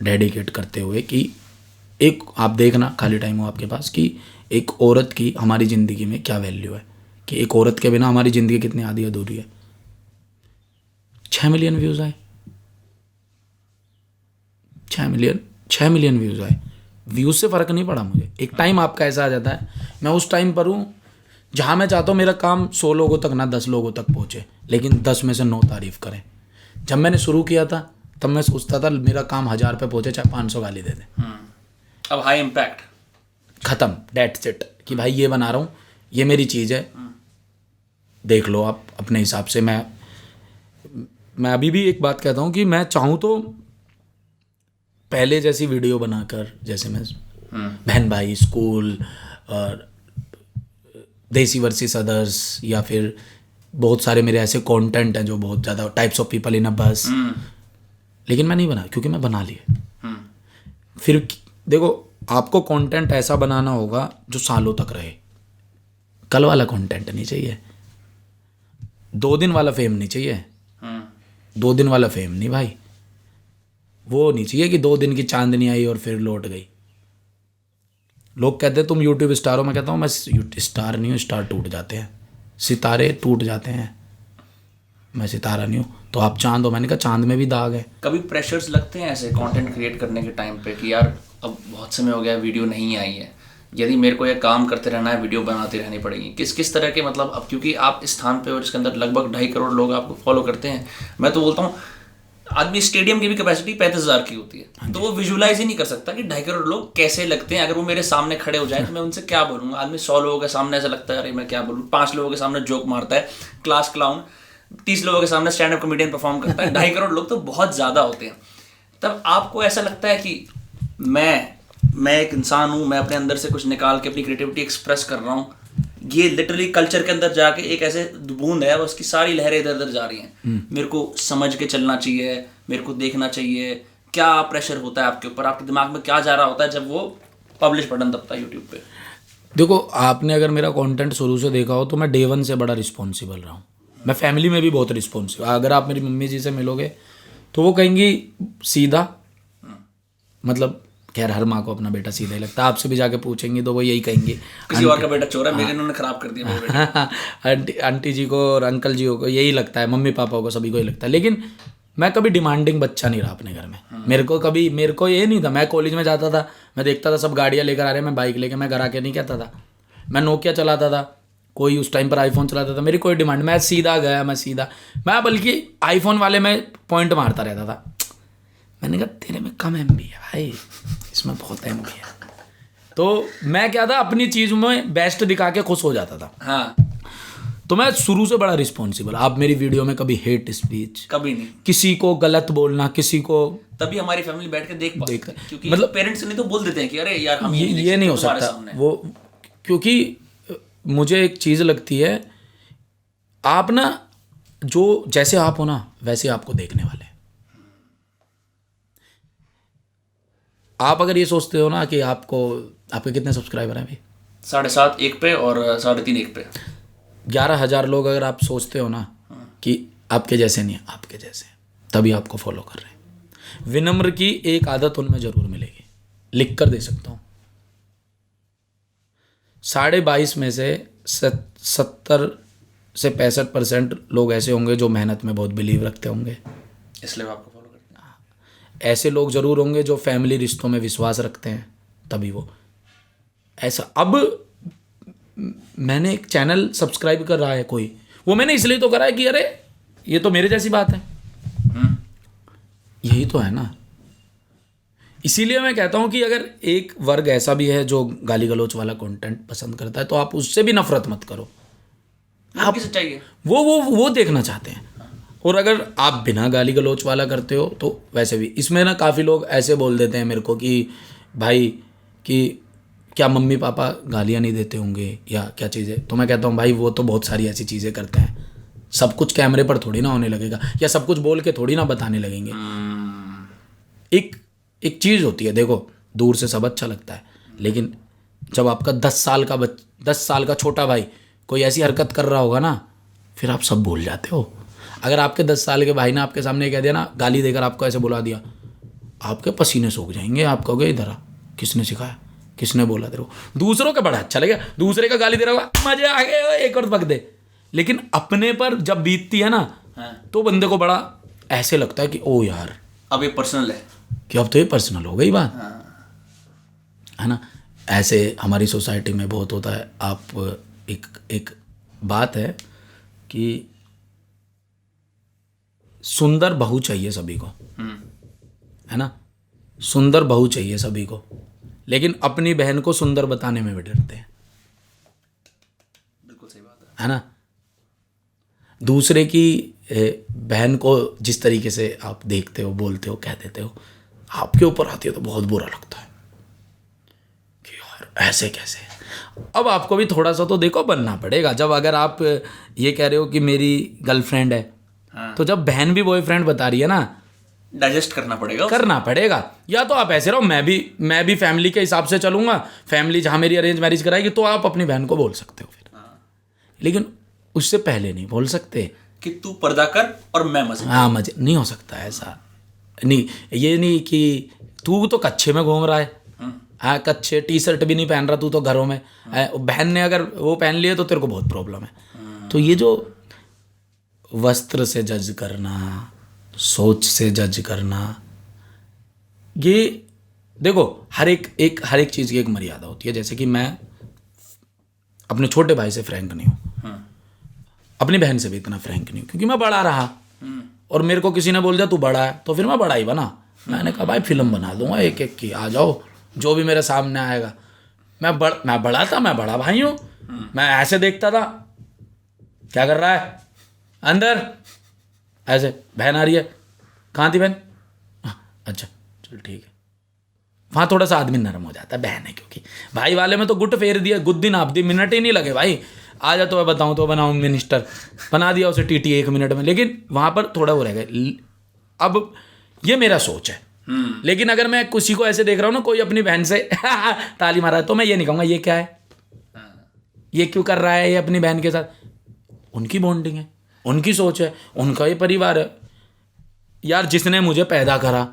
डेडिकेट करते हुए कि एक, आप देखना खाली टाइम हो आपके पास, कि एक औरत की हमारी ज़िंदगी में क्या वैल्यू है, कि एक औरत के बिना हमारी ज़िंदगी कितनी आधी अधूरी है। 6 मिलियन व्यूज़ आए, 6 मिलियन व्यूज़ आए। व्यूज़ से फ़र्क नहीं पड़ा मुझे। एक टाइम आपका ऐसा आ जाता है, मैं उस टाइम पर हूँ जहाँ मैं चाहता हूँ मेरा काम 100 लोगों तक ना 10 लोगों तक पहुँचे, लेकिन 10 में से 9 तारीफ़ करें। जब मैंने शुरू किया था तब मैं सोचता था मेरा काम 1000 पे पहुँचे, चाहे 500 गाली दे दे। अब हाई इम्पैक्ट, ख़त्म, डेट्स इट, कि भाई ये बना रहा हूँ, ये मेरी चीज़ है, देख लो आप अपने हिसाब से। मैं अभी भी एक बात कहता हूँ कि मैं चाहूँ तो पहले जैसी वीडियो बनाकर, जैसे मैं बहन भाई, स्कूल और देसी वर्सेस अदर्स, या फिर बहुत सारे मेरे ऐसे कंटेंट हैं जो बहुत ज़्यादा टाइप्स ऑफ पीपल इन अ बस, लेकिन मैं नहीं बना क्योंकि मैं बना लिए। फिर देखो, आपको कंटेंट ऐसा बनाना होगा जो सालों तक रहे। कल वाला कंटेंट नहीं चाहिए, 2 दिन वाला फेम नहीं चाहिए, 2 दिन वाला फेम नहीं भाई, वो नहीं चाहिए कि 2 दिन की चांदनी आई और फिर लौट गई। लोग कहते हैं तुम यूट्यूब स्टार हो, मैं कहता हूँ मैं स्टार नहीं हूँ, स्टार टूट जाते हैं, सितारे टूट जाते हैं, मैं सितारा नहीं हूँ। तो आप चांद हो, मैंने कहा चांद में भी दाग है। कभी प्रेशर्स लगते हैं ऐसे कंटेंट क्रिएट करने के टाइम पे कि यार अब बहुत समय हो गया वीडियो नहीं आई है, यदि मेरे को ये काम करते रहना है, वीडियो बनाती रहनी पड़ेगी, किस तरह के, मतलब अब क्योंकि आप इस स्थान पे हो जिसके अंदर लगभग 2.5 करोड़ लोग आपको फॉलो करते हैं। मैं तो बोलता हूँ आदमी स्टेडियम की भी कैपेसिटी 35,000 की होती है, तो वो विजुलाइज ही नहीं कर सकता कि 2.5 करोड़ लोग कैसे लगते हैं। अगर वो मेरे सामने खड़े हो जाए तो मैं उनसे क्या बोलूँगा। आदमी 100 लोगों के सामने ऐसा लगता है अरे मैं क्या बोलूँ, 5 लोगों के सामने जोक मारता है क्लास क्लाउन, 30 लोगों के सामने स्टैंड अप कॉमेडियन परफॉर्म करता है। 2.5 करोड़ लोग तो बहुत ज़्यादा होते हैं। तब आपको ऐसा लगता है कि मैं एक इंसान हूँ, मैं अपने अंदर से कुछ निकाल के अपनी क्रिएटिविटी एक्सप्रेस कर रहा हूँ, ये लिटरली कल्चर के अंदर जाके एक ऐसे बूंद है, उसकी सारी लहरें इधर उधर जा रही हैं, मेरे को समझ के चलना चाहिए, मेरे को देखना चाहिए। क्या प्रेशर होता है आपके ऊपर, आपके दिमाग में क्या जा रहा होता है जब वो पब्लिश बटन दबता है यूट्यूब पे? देखो, आपने अगर मेरा कंटेंट शुरू से देखा हो तो मैं डे 1 से बड़ा रिस्पॉन्सिबल रहा हूँ। मैं फैमिली में भी बहुत रिस्पॉन्सिबल। अगर आप मेरी मम्मी जी से मिलोगे तो वो कहेंगी सीधा, मतलब खैर हर माँ को अपना बेटा सीधा ही लगता है, आपसे भी जाके पूछेंगी तो वो यही कहेंगी किसी और का बेटा चोर है, मेरे इन्होंने खराब कर दिया मेरे बेटे। आंटी जी को और अंकल जी को यही लगता है, मम्मी पापा को सभी को ही लगता है। लेकिन मैं कभी डिमांडिंग बच्चा नहीं रहा अपने घर में। मेरे को ये नहीं था। मैं कॉलेज में जाता था, मैं देखता था सब गाड़ियाँ लेकर आ रहे हैं, मैं बाइक लेकर, मैं घर आके नहीं कहता था। मैं नोकिया चलाता था, कोई उस टाइम पर आईफोन चलाता था, मेरी कोई डिमांड, मैं सीधा गया, मैं बल्कि आईफोन वाले में पॉइंट मारता रहता था। मैंने कहा तेरे में कम MB है भाई, इसमें बहुत MB है। तो मैं क्या था, अपनी चीज में बेस्ट दिखा के खुश हो जाता था। हाँ, तो मैं शुरू से बड़ा रिस्पॉन्सिबल। आप मेरी वीडियो में कभी हेट स्पीच, कभी नहीं, किसी को गलत बोलना, किसी को, तभी हमारी फैमिली बैठ के देख पाती है, क्योंकि मतलब पेरेंट्स नहीं तो बोल देते हैं कि अरे यार हम ये नहीं हो सकता वो, क्योंकि मुझे एक चीज़ लगती है, आप ना जो जैसे आप हो ना वैसे आपको देखने वाले हैं। आप अगर ये सोचते हो ना कि आपके कितने सब्सक्राइबर हैं अभी? 7.5 एक पे और 3.5 एक पे। 11,000 लोग अगर आप सोचते हो ना कि आपके जैसे नहीं है, आपके जैसे हैं, तभी आपको फॉलो कर रहे हैं। विनम्र की एक आदत उनमें जरूर मिलेगी, लिख कर दे सकता हूँ। 22.5 में से 70 से 65% लोग ऐसे होंगे जो मेहनत में बहुत बिलीव रखते होंगे, इसलिए आपको फॉलो करते हैं। ऐसे लोग जरूर होंगे जो फैमिली रिश्तों में विश्वास रखते हैं, तभी वो ऐसा। अब मैंने एक चैनल सब्सक्राइब कर रहा है कोई, वो मैंने इसलिए तो करा है कि अरे ये तो मेरे जैसी बात है, यही तो है ना। इसीलिए मैं कहता हूं कि अगर एक वर्ग ऐसा भी है जो गाली गलौच वाला कंटेंट पसंद करता है, तो आप उससे भी नफरत मत करो। आपकी सच्चाई है, वो देखना चाहते हैं। और अगर आप बिना गाली गलौच वाला करते हो तो वैसे भी इसमें ना काफ़ी लोग ऐसे बोल देते हैं मेरे को कि भाई कि क्या मम्मी पापा गालियाँ नहीं देते होंगे या क्या चीज़ें। तो मैं कहता हूँ भाई वो तो बहुत सारी ऐसी चीज़ें करते हैं, सब कुछ कैमरे पर थोड़ी ना होने लगेगा, या सब कुछ बोल के थोड़ी ना बताने लगेंगे। एक चीज़ होती है, देखो दूर से सब अच्छा लगता है, लेकिन जब आपका 10 साल का छोटा भाई कोई ऐसी हरकत कर रहा होगा ना, फिर आप सब भूल जाते हो। अगर आपके 10 साल के भाई ने आपके सामने कह दिया ना, गाली देकर आपको ऐसे बुला दिया, आपके पसीने सूख जाएंगे। आप कहोगे इधर आ, किसने सिखाया, किसने बोला तेरे को। दूसरों का बड़ा अच्छा लगेगा, दूसरे का गाली दे रहा होगा, मजे आ गए, एक और पक दे। लेकिन अपने पर जब बीतती है ना, तो बंदे को बड़ा ऐसे लगता है कि ओ यार अब ये पर्सनल है, कि अब तो ये पर्सनल हो गई बात, है ना। ऐसे हमारी सोसाइटी में बहुत होता है। आप एक बात है कि सुंदर बहू चाहिए सभी को, है ना, सुंदर बहू चाहिए सभी को, लेकिन अपनी बहन को सुंदर बताने में भी डरते हैं। बिल्कुल सही बात है ना। दूसरे की बहन को जिस तरीके से आप देखते हो, बोलते हो, कह देते हो, आपके ऊपर आती है तो बहुत बुरा लगता है कि यार ऐसे कैसे। अब आपको भी थोड़ा सा तो देखो बनना पड़ेगा। जब अगर आप ये कह रहे हो कि मेरी गर्लफ्रेंड है, तो जब बहन भी बॉयफ्रेंड बता रही है ना, डाइजेस्ट करना पड़ेगा। या तो आप ऐसे रहो, मैं भी फैमिली के हिसाब से चलूंगा, फैमिली जहाँ मेरी अरेंज मैरिज कराएगी तो आप अपनी बहन को बोल सकते हो फिर, लेकिन उससे पहले नहीं बोल सकते कि तू पर्दा कर और मैं मजे। हाँ, मजे नहीं हो सकता ऐसा। नहीं, ये नहीं कि तू तो कच्छे में घूम रहा है, हाँ कच्छे टी शर्ट भी नहीं पहन रहा तू तो घरों में, बहन ने अगर वो पहन लिए तो तेरे को बहुत प्रॉब्लम है। तो ये जो वस्त्र से जज करना, सोच से जज करना, ये देखो हर एक चीज़ की एक मर्यादा होती है। जैसे कि मैं अपने छोटे भाई से फ्रैंक नहीं हूँ, अपनी बहन से भी इतना फ्रैंक नहीं हूँ, क्योंकि मैं बड़ा रहा और मेरे को किसी ने बोल दिया तू बड़ा है, तो फिर मैं बड़ा ही बना। मैंने कहा भाई फिल्म बना दूंगा एक एक की, आ जाओ जो भी मेरे सामने आएगा। मैं बड़ा था, मैं बड़ा भाई हूँ। मैं ऐसे देखता था, क्या कर रहा है अंदर, ऐसे बहन आ रही है, कहाँ थी बहन, अच्छा चल ठीक है। वहाँ थोड़ा सा आदमी नरम हो जाता है, बहन है क्योंकि। भाई वाले में तो गुट फेर दिया, गुद्दी नाप दी, मिनट ही नहीं लगे भाई। आ जा तो मैं बताऊँ तो बनाऊँ मिनिस्टर, बना दिया उसे टीटी 1 मिनट में। लेकिन वहाँ पर थोड़ा वो रहेगा। अब ये मेरा सोच है, लेकिन अगर मैं किसी को ऐसे देख रहा हूँ ना, कोई अपनी बहन से ताली मारा है, तो मैं ये नहीं कहूँगा ये क्या है, ये क्यों कर रहा है ये अपनी बहन के साथ। उनकी बॉन्डिंग है, उनकी सोच है, उनका ही परिवार है यार। जिसने मुझे पैदा करा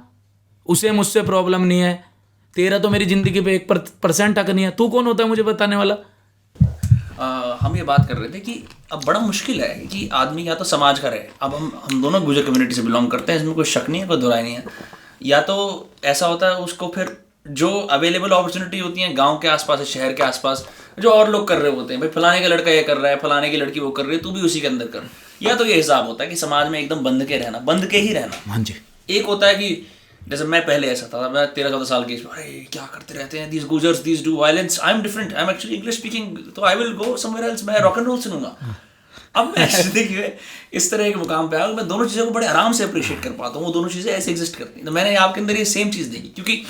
उसे मुझसे प्रॉब्लम नहीं है, तेरा तो मेरी ज़िंदगी पे 1% हक नहीं है। तू कौन होता है मुझे बताने वाला। हम ये बात कर रहे थे कि अब बड़ा मुश्किल है कि आदमी या तो समाज का रहे। अब हम दोनों गुजर कम्युनिटी से बिलोंग करते हैं, इसमें कोई शक नहीं है, कोई दुराई नहीं है। या तो ऐसा होता है उसको फिर जो अवेलेबल अपॉर्चुनिटी होती है गांव के आसपास, शहर के आसपास, जो और लोग कर रहे होते हैं, भाई फलाने का लड़का ये कर रहा है, फलाने की लड़की वो कर रही है, तू भी उसी के अंदर कर। या तो ये हिसाब होता है कि समाज में एकदम बंद के ही रहना। हाँ जी। एक होता है कि जैसे मैं पहले ऐसा था, मैं 13-14 साल की एज में, अरे क्या करते रहते हैं these Gujjars, these do violence, I am different, I am actually English speaking, तो I will go somewhere else, मैं रॉक एंड रोल सुनूंगा। अब मैं देखिए इस तरह के मुकाम पे आया, मैं दोनों चीज़ों को बड़े आराम से अप्रिशिएट कर पाता हूँ, वो दोनों चीज़ें ऐसे एग्जिस्ट करती हैं। तो मैंने आपके अंदर ये सेम चीज़ देखी, क्योंकि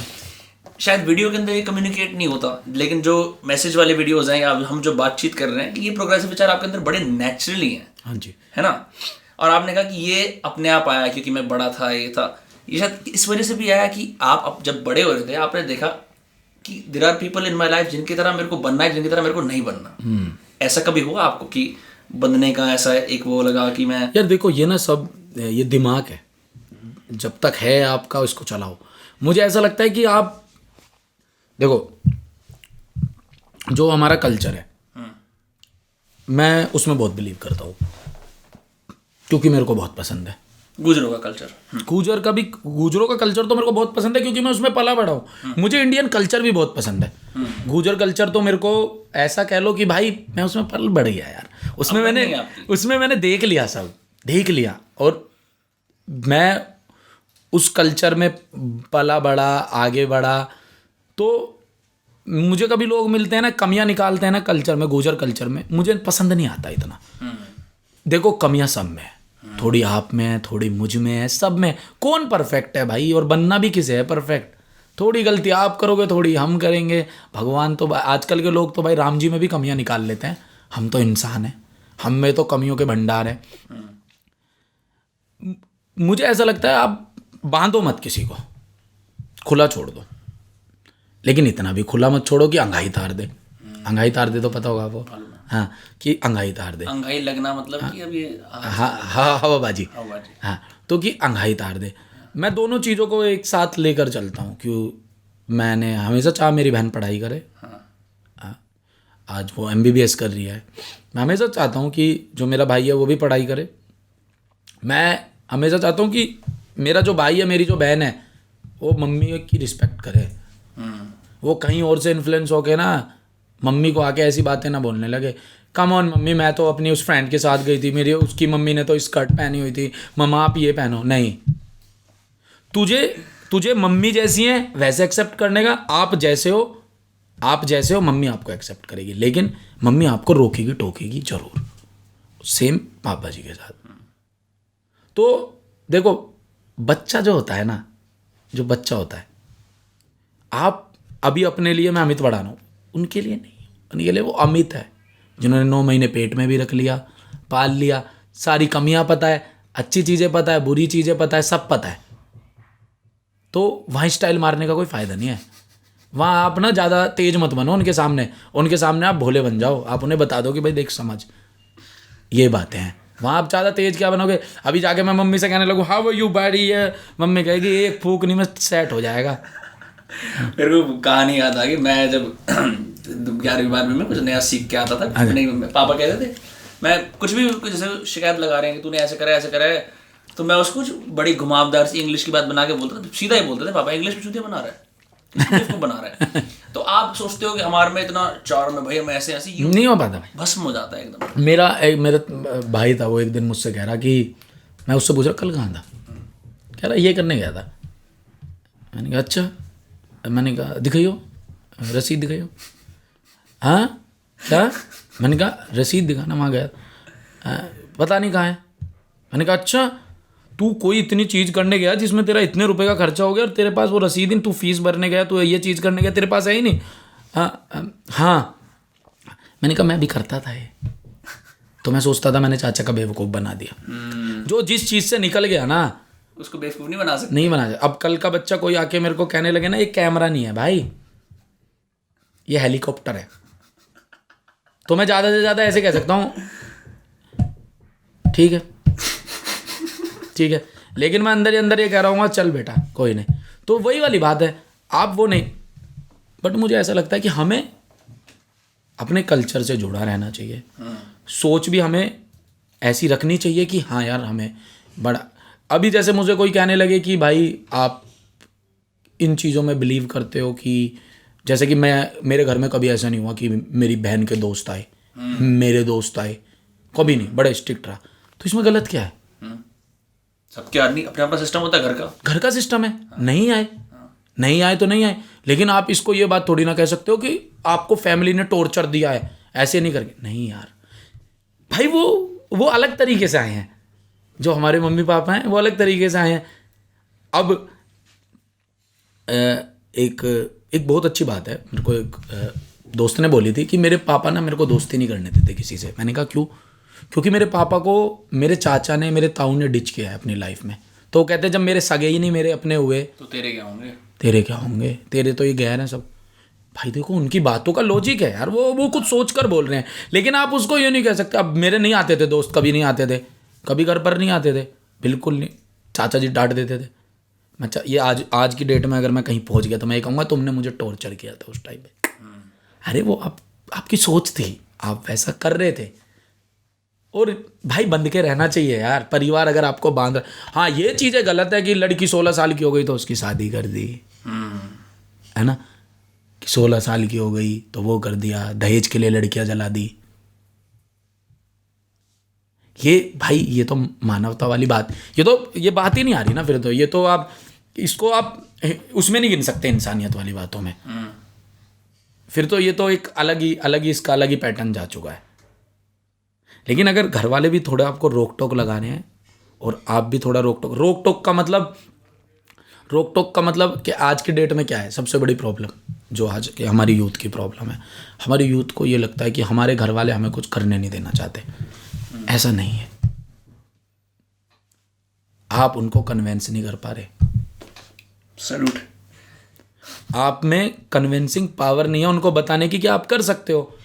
शायद वीडियो के अंदर ये कम्युनिकेट नहीं होता, लेकिन जो मैसेज वाले वीडियोज हैं या हम जो बातचीत कर रहे हैं, कि ये प्रोग्रेसिव विचार आपके अंदर बड़े नेचुरली हैं। हाँ जी, है ना। और आपने कहा कि ये अपने आप आया क्योंकि मैं बड़ा था, ये था, ये शायद इस वजह से भी आया कि आप अब जब बड़े हो रहे थे आपने देखा कि there are people in my life जिनकी तरह मेरे को बनना है, जिनकी तरह मेरे को नहीं बनना। ऐसा कभी हुआ आपको कि बनने का ऐसा एक वो लगा कि मैं, यार देखो ये ना सब ये दिमाग है, जब तक है आपका उसको चलाओ। मुझे ऐसा लगता है कि आप देखो जो हमारा कल्चर है मैं उसमें बहुत बिलीव करता हूँ, क्योंकि मेरे को बहुत पसंद है गुजरों का कल्चर। गुजरों का कल्चर तो मेरे को बहुत पसंद है, क्योंकि मैं उसमें पला बड़ा हूँ। मुझे इंडियन कल्चर भी बहुत पसंद है। गुजर कल्चर तो मेरे को ऐसा कह लो कि भाई मैं उसमें पल बढ़ गया यार, उसमें मैंने देख लिया, सब देख लिया, और मैं उस कल्चर में पला बड़ा, आगे बढ़ा। तो मुझे कभी लोग मिलते हैं ना, कमियां निकालते हैं ना कल्चर में, गुजर कल्चर में, मुझे पसंद नहीं आता इतना। देखो कमियां सब में है, थोड़ी आप में है, थोड़ी मुझ में है, सब में। कौन परफेक्ट है भाई, और बनना भी किसे है परफेक्ट। थोड़ी गलती आप करोगे, थोड़ी हम करेंगे। भगवान तो आजकल के लोग तो भाई राम जी में भी कमियां निकाल लेते हैं, हम तो इंसान हैं, हम में तो कमियों के भंडार है। मुझे ऐसा लगता है आप बांधो मत किसी को, खुला छोड़ दो, लेकिन इतना भी खुला मत छोड़ो कि अंगाई तार दे। अंगाई तार दे तो पता होगा आपको, हाँ, कि अंगाई तार दे। अंगाई लगना मतलब कि अब ये हाँ हवाबाजी, हाँ, तो कि अंगाई तार दे। मैं दोनों चीज़ों को एक साथ लेकर चलता हूँ, क्यों मैंने हमेशा चाहा मेरी बहन पढ़ाई करे। आज वो MBBS कर रही है। मैं हमेशा चाहता हूँ कि जो मेरा भाई है वो भी पढ़ाई करे। मैं हमेशा चाहता हूँ कि मेरा जो भाई है, मेरी जो बहन है, वो मम्मी की रिस्पेक्ट करे। वो कहीं और से इन्फ्लुएंस होके ना मम्मी को आके ऐसी बातें ना बोलने लगे, कम ऑन मम्मी, मैं तो अपनी उस फ्रेंड के साथ गई थी, मेरी उसकी मम्मी ने तो स्कर्ट पहनी हुई थी, मम्मा आप ये पहनो। नहीं, तुझे मम्मी जैसी है वैसे एक्सेप्ट करने का, आप जैसे हो मम्मी आपको एक्सेप्ट करेगी, लेकिन मम्मी आपको रोकेगी टोकेगी जरूर। सेम पापा जी के साथ। तो देखो बच्चा जो होता है ना, जो बच्चा होता है, आप अभी अपने लिए, मैं अमित बढ़ाना हूँ, उनके लिए नहीं, उनके लिए वो अमित है जिन्होंने 9 महीने पेट में भी रख लिया, पाल लिया, सारी कमियां पता है, अच्छी चीज़ें पता है, बुरी चीज़ें पता है, सब पता है। तो वहाँ स्टाइल मारने का कोई फ़ायदा नहीं है। वहाँ आप ना ज़्यादा तेज मत बनो उनके सामने आप भोले बन जाओ। आप उन्हें बता दो कि भाई देख समझ, ये बातें हैं। वहाँ आप ज़्यादा तेज क्या बनोगे। अभी जाके मैं मम्मी से कहने लगूँ हाउ आर यू बड़ी है, मम्मी कहेगी एक फूक नहीं में सेट हो जाएगा। मेरे को कहानी याद आ गई, मैं जब 11वीं-12वीं में कुछ नया सीख के आता था, पापा कहते थे, मैं कुछ भी जैसे शिकायत लगा रहे हैं कि तूने ऐसे करा है, तो मैं उसको बड़ी घुमावदार सी इंग्लिश की बात बना के बोलता था। सीधा ही बोलते थे, पापा इंग्लिश में चूतिया बना रहा है, बना रहा है। तो आप सोचते हो कि हमारे में इतना चार में भाई हम ऐसे नहीं हो पाता, भस्म हो जाता है एकदम। मेरा भाई था, वो एक दिन मुझसे कह रहा कि, मैं उससे पूछ रहा कल कहाँ था, कह रहा ये करने गया था। मैंने कहा अच्छा, मैंने कहा दिखाइयो रसीद दिखाइयो। हाँ क्या? मैंने कहा रसीद दिखाना। वहाँ गया, पता नहीं कहाँ है। मैंने कहा अच्छा, तू कोई इतनी चीज़ करने गया जिसमें तेरा इतने रुपए का खर्चा हो गया और तेरे पास वो रसीद ही, तू फीस भरने गया, तू ये चीज़ करने गया, तेरे पास है ही नहीं। हाँ, मैंने कहा मैं भी करता था ये, तो मैं सोचता था मैंने चाचा का बेवकूफ़ बना दिया। जो जिस चीज़ से निकल गया ना उसको बेवकूफ़ नहीं बना सकते, नहीं बना सकते। अब कल का बच्चा कोई आके मेरे को कहने लगे ना ये कैमरा नहीं है भाई, ये हेलीकॉप्टर है, तो मैं ज़्यादा से ज़्यादा ऐसे कह सकता हूँ ठीक है ठीक है, लेकिन मैं अंदर ही अंदर ये कह रहा हूँ चल बेटा कोई नहीं। तो वही वाली बात है, आप वो नहीं। बट मुझे ऐसा लगता है कि हमें अपने कल्चर से जुड़ा रहना चाहिए। सोच भी हमें ऐसी रखनी चाहिए कि हाँ यार हमें बड़ा, अभी जैसे मुझे कोई कहने लगे कि भाई आप इन चीज़ों में बिलीव करते हो, कि जैसे कि मेरे घर में कभी ऐसा नहीं हुआ कि मेरी बहन के दोस्त आए, मेरे दोस्त आए, कभी नहीं, बड़े स्ट्रिक्ट रहा। तो इसमें गलत क्या है? सबके आदमी अपना अपना सिस्टम होता है घर का सिस्टम है। नहीं आए तो नहीं आए, लेकिन आप इसको ये बात थोड़ी ना कह सकते हो कि आपको फैमिली ने टॉर्चर दिया है ऐसे नहीं करके। नहीं यार भाई, वो अलग तरीके से आए हैं, जो हमारे मम्मी पापा हैं वो अलग तरीके से आए हैं। अब एक बहुत अच्छी बात है, मेरे को एक दोस्त ने बोली थी कि मेरे पापा ना मेरे को दोस्ती नहीं करने देते किसी से। मैंने कहा क्यों? क्योंकि मेरे पापा को मेरे चाचा ने, मेरे ताऊ ने डिच किया है अपनी लाइफ में। तो वो कहते जब मेरे सगे ही नहीं मेरे अपने हुए तो तेरे क्या होंगे, तेरे तो ये गैर हैं सब। भाई देखो उनकी बातों का लॉजिक है यार, वो कुछ सोच कर बोल रहे हैं, लेकिन आप उसको ये नहीं कह सकते। अब मेरे नहीं आते थे दोस्त, कभी नहीं आते थे, कभी घर पर नहीं आते थे, बिल्कुल नहीं। चाचा जी डांट देते थे। ये आज की डेट में अगर मैं कहीं पहुंच गया तो मैं ये कहूँगा तुमने मुझे टॉर्चर किया था उस टाइम पे। अरे वो आपकी सोच थी, आप वैसा कर रहे थे। और भाई बंध के रहना चाहिए यार, परिवार अगर आपको बांध रहा। हाँ ये चीज़ें गलत है कि लड़की 16 साल की हो गई तो उसकी शादी कर दी, है ना, कि 16 साल की हो गई तो वो कर दिया, दहेज के लिए लड़कियां जला दी। ये भाई ये तो मानवता वाली बात, ये बात ही नहीं आ रही ना। फिर तो ये तो आप उसमें नहीं गिन सकते इंसानियत वाली बातों में। फिर तो ये तो एक अलग ही इसका अलग ही पैटर्न जा चुका है। लेकिन अगर घर वाले भी थोड़ा आपको रोक टोक लगा रहे हैं और आप भी थोड़ा रोक टोक का मतलब कि आज की डेट में क्या है सबसे बड़ी प्रॉब्लम, जो आज के हमारी यूथ की प्रॉब्लम है। हमारी यूथ को ये लगता है कि हमारे घर वाले हमें कुछ करने नहीं देना चाहते। ऐसा नहीं है, आप उनको कन्विंस नहीं कर पा रहे। सैल्यूट। आप में कन्विंसिंग पावर नहीं है उनको बताने की कि आप कर सकते हो।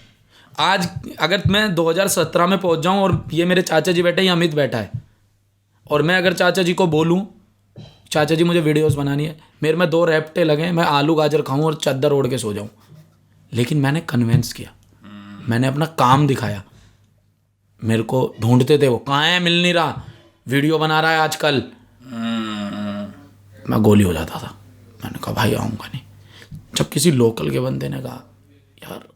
आज अगर मैं 2017 में पहुंच जाऊं और ये मेरे चाचा जी बैठे हैं, अमित बैठा है, और मैं अगर चाचा जी को बोलूं चाचा जी मुझे वीडियोस बनानी है, मेरे में 2 रैप्टे लगे, मैं आलू गाजर खाऊं और चादर ओढ़ के सो जाऊं, लेकिन मैंने कन्विंस किया, मैंने अपना काम दिखाया। मेरे को ढूंढते थे वो, कहाँ है, मिल नहीं रहा, वीडियो बना रहा है आजकल, मैं गोली हो जाता था। मैंने कहा भाई आऊँगा नहीं। जब किसी लोकल के बंदे ने कहा यार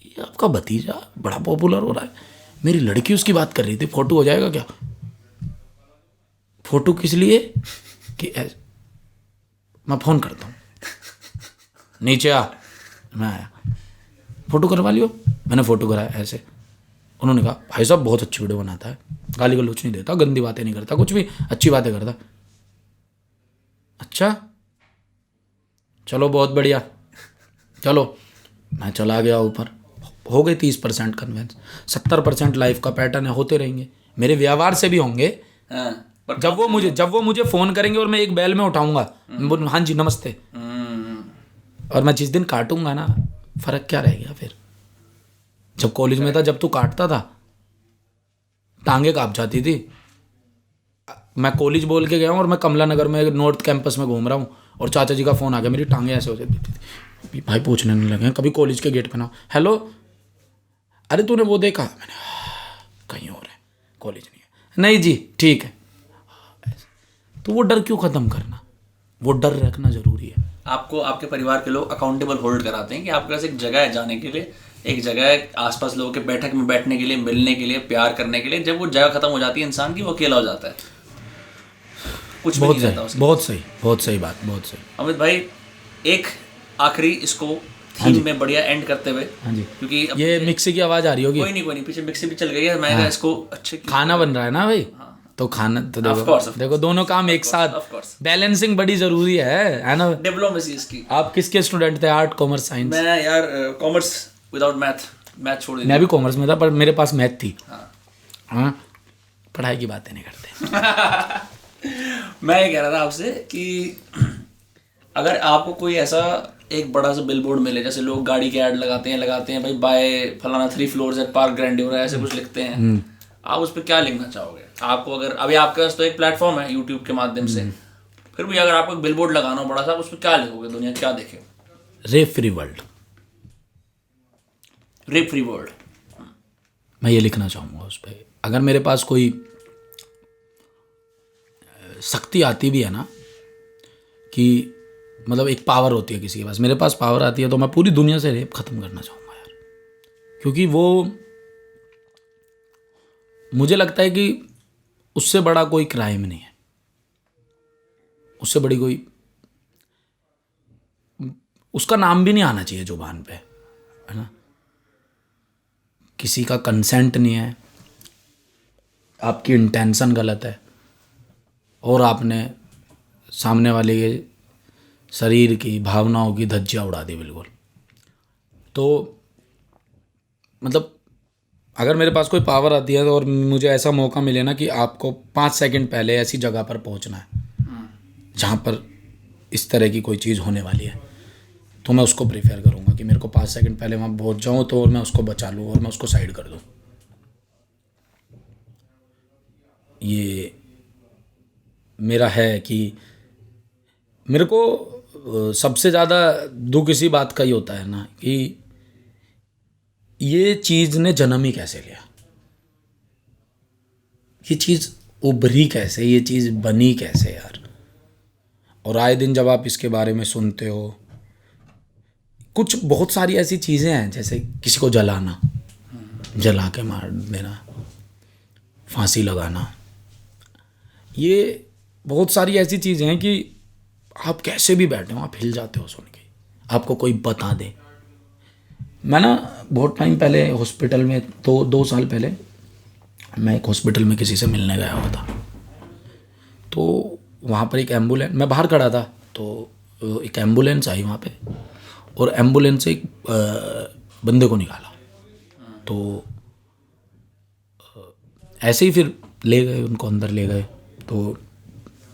ये आपका भतीजा बड़ा पॉपुलर हो रहा है, मेरी लड़की उसकी बात कर रही थी, फोटो हो जाएगा क्या? फोटो किस लिए कि मैं फ़ोन करता हूँ, नीचे आ। मैं आया, फ़ोटो करवा लियो। मैंने फ़ोटो कराया ऐसे। उन्होंने कहा भाई साहब बहुत अच्छी वीडियो बनाता है, गाली गलौच नहीं देता, गंदी बातें नहीं करता, कुछ भी अच्छी बातें करता। अच्छा चलो बहुत बढ़िया, चलो। मैं चला गया ऊपर, हो गए 30% कन्विंस। 70% लाइफ का पैटर्न है, होते रहेंगे, मेरे व्यवहार से भी होंगे। जब वो मुझे फ़ोन करेंगे और मैं एक बैल में उठाऊंगा, हाँ जी नमस्ते, और मैं जिस दिन काटूंगा ना, फ़र्क क्या रह गया फिर? जब कॉलेज में था, जब तू काटता था टांगे काँप जाती थी। मैं कॉलेज बोल के गया हूँ और मैं कमला नगर में नॉर्थ कैंपस में घूम रहा हूँ और चाचा जी का फ़ोन आ गया, मेरी टांगे ऐसे हो जाती थी। भाई पूछने नहीं लगे, कभी कॉलेज के गेट पे ना, हेलो अरे तूने वो देखा? मैंने कहीं और है, कॉलेज नहीं है। नहीं जी ठीक है। तो वो डर क्यों ख़त्म करना? वो डर रखना ज़रूरी है। आपको आपके परिवार के लोग अकाउंटेबल होल्ड कराते हैं कि आपके पास एक जगह है जाने के लिए, एक जगह है आसपास लोगों के बैठक में बैठने के लिए, मिलने के लिए, प्यार करने के लिए। जब वो जगह खत्म हो जाती है इंसान की, वो अकेला हो जाता है, कुछ भी नहीं रहता उसके। बहुत सही बात, बहुत सही। अमित भाई एक आखिरी इसको थीम में बढ़िया एंड करते हुए, हाँ जी, क्योंकि ये मिक्सी की आवाज़ आ रही होगी। कोई नहीं, पीछे मिक्सी भी चल गई है। मैं इसको अच्छे खाना बन रहा है ना भाई, तो खाना तो देखो दोनों काम एक साथ, बैलेंसिंग बड़ी जरूरी है ना, डिप्लोमेसी इसकी। आप किसके स्टूडेंट थे, आर्ट कॉमर्स साइंस? मैं यार कॉमर्स विदाउट मैथ छोड़ दिया। मैं भी कॉमर्स में था पर मेरे पास मैथ थी। हाँ पढ़ाई की बातें नहीं करते। मैं ये कह रहा था आपसे कि अगर आपको कोई ऐसा एक बड़ा सा बिलबोर्ड मिले, जैसे लोग गाड़ी के ऐड लगाते हैं भाई बाय फलाना 3 फ्लोर्स एट पार्क ग्रैंडियोरा, ऐसे कुछ लिखते हैं, आप उस पर क्या लिखना चाहोगे? आपको अगर अभी आपके पास तो एक प्लेटफॉर्म है यूट्यूब के माध्यम से, फिर भी अगर आपको एक बिलबोर्ड लगाना हो बड़ा सा, उस पर क्या लिखोगे? दुनिया क्या देखे? Rape free world. Rape free world, मैं ये लिखना चाहूँगा उस पर। अगर मेरे पास कोई शक्ति आती भी है ना, कि मतलब एक पावर होती है किसी के पास, मेरे पास पावर आती है, तो मैं पूरी दुनिया से रेप ख़त्म करना चाहूँगा यार। क्योंकि वो मुझे लगता है कि उससे बड़ा कोई क्राइम नहीं है। उससे बड़ी कोई, उसका नाम भी नहीं आना चाहिए जुबान पे, है ना। किसी का कंसेंट नहीं है, आपकी इंटेंशन गलत है और आपने सामने वाले के शरीर की, भावनाओं की धज्जियाँ उड़ा दी बिल्कुल। तो मतलब अगर मेरे पास कोई पावर आती है तो और मुझे ऐसा मौका मिले ना कि आपको 5 सेकंड पहले ऐसी जगह पर पहुंचना है जहाँ पर इस तरह की कोई चीज़ होने वाली है, तो मैं उसको प्रीफर करूँगा कि मेरे को 5 सेकंड पहले वहाँ पहुँच जाऊँ तो और मैं उसको बचा लूँ और मैं उसको साइड कर दूँ। ये मेरा है कि मेरे को सबसे ज़्यादा दुख इसी बात का ही होता है ना कि ये चीज़ ने जन्म ही कैसे लिया, ये चीज़ उभरी कैसे, ये चीज़ बनी कैसे यार। और आए दिन जब आप इसके बारे में सुनते हो, कुछ बहुत सारी ऐसी चीज़ें हैं जैसे किसी को जलाना, जला के मार देना, फांसी लगाना, ये बहुत सारी ऐसी चीज़ें हैं कि आप कैसे भी बैठे हो आप हिल जाते हो सुन के, आपको कोई बता दे। मैं ना बहुत टाइम पहले हॉस्पिटल में, 2 साल पहले मैं एक हॉस्पिटल में किसी से मिलने गया हुआ था। तो वहाँ पर एक एम्बुलेंस, मैं बाहर खड़ा था तो एक एम्बुलेंस आई वहाँ पे और एम्बुलेंस से एक बंदे को निकाला। तो ऐसे ही फिर ले गए उनको, अंदर ले गए। तो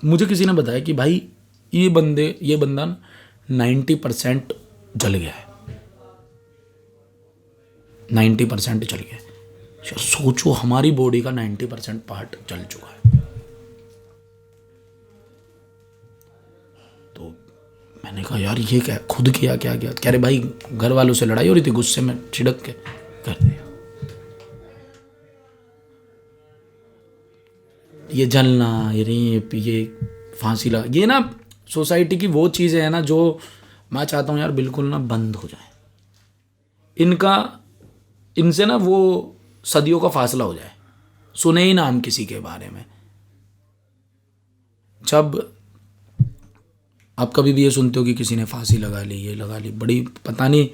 मुझे किसी ने बताया कि भाई ये बंदा 90% जल गया है, 90% जल गया है। सोचो हमारी बॉडी का 90% पार्ट जल चुका है। तो मैंने कहा यार ये क्या, खुद किया क्या? कह रहे भाई घर वालों से लड़ाई हो रही थी, गुस्से में छिड़क के कर दिया। ये जलना, ये रेप, ये फांसी लगा, ये ना सोसाइटी की वो चीज़ें हैं ना जो मैं चाहता हूँ यार बिल्कुल ना बंद हो जाए। इनसे ना वो सदियों का फासला हो जाए, सुने ही ना हम किसी के बारे में। जब आप कभी भी ये सुनते हो कि किसी ने फांसी लगा ली, ये लगा ली, बड़ी पता नहीं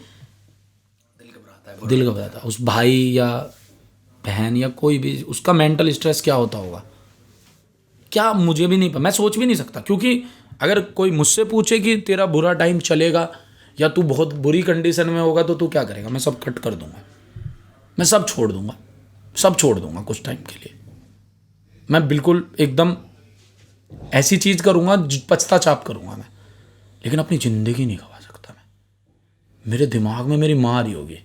दिल घबराता है। उस भाई या बहन या कोई भी, उसका मेंटल स्ट्रेस क्या होता होगा क्या, मुझे भी नहीं पता, मैं सोच भी नहीं सकता। क्योंकि अगर कोई मुझसे पूछे कि तेरा बुरा टाइम चलेगा या तू बहुत बुरी कंडीशन में होगा तो तू क्या करेगा, मैं सब कट कर दूंगा, मैं सब छोड़ दूंगा कुछ टाइम के लिए। मैं बिल्कुल एकदम ऐसी चीज़ करूंगा, पछताछाप करूंगा मैं, लेकिन अपनी ज़िंदगी नहीं गवा सकता मैं। मेरे दिमाग में मेरी माँ आ रही होगी,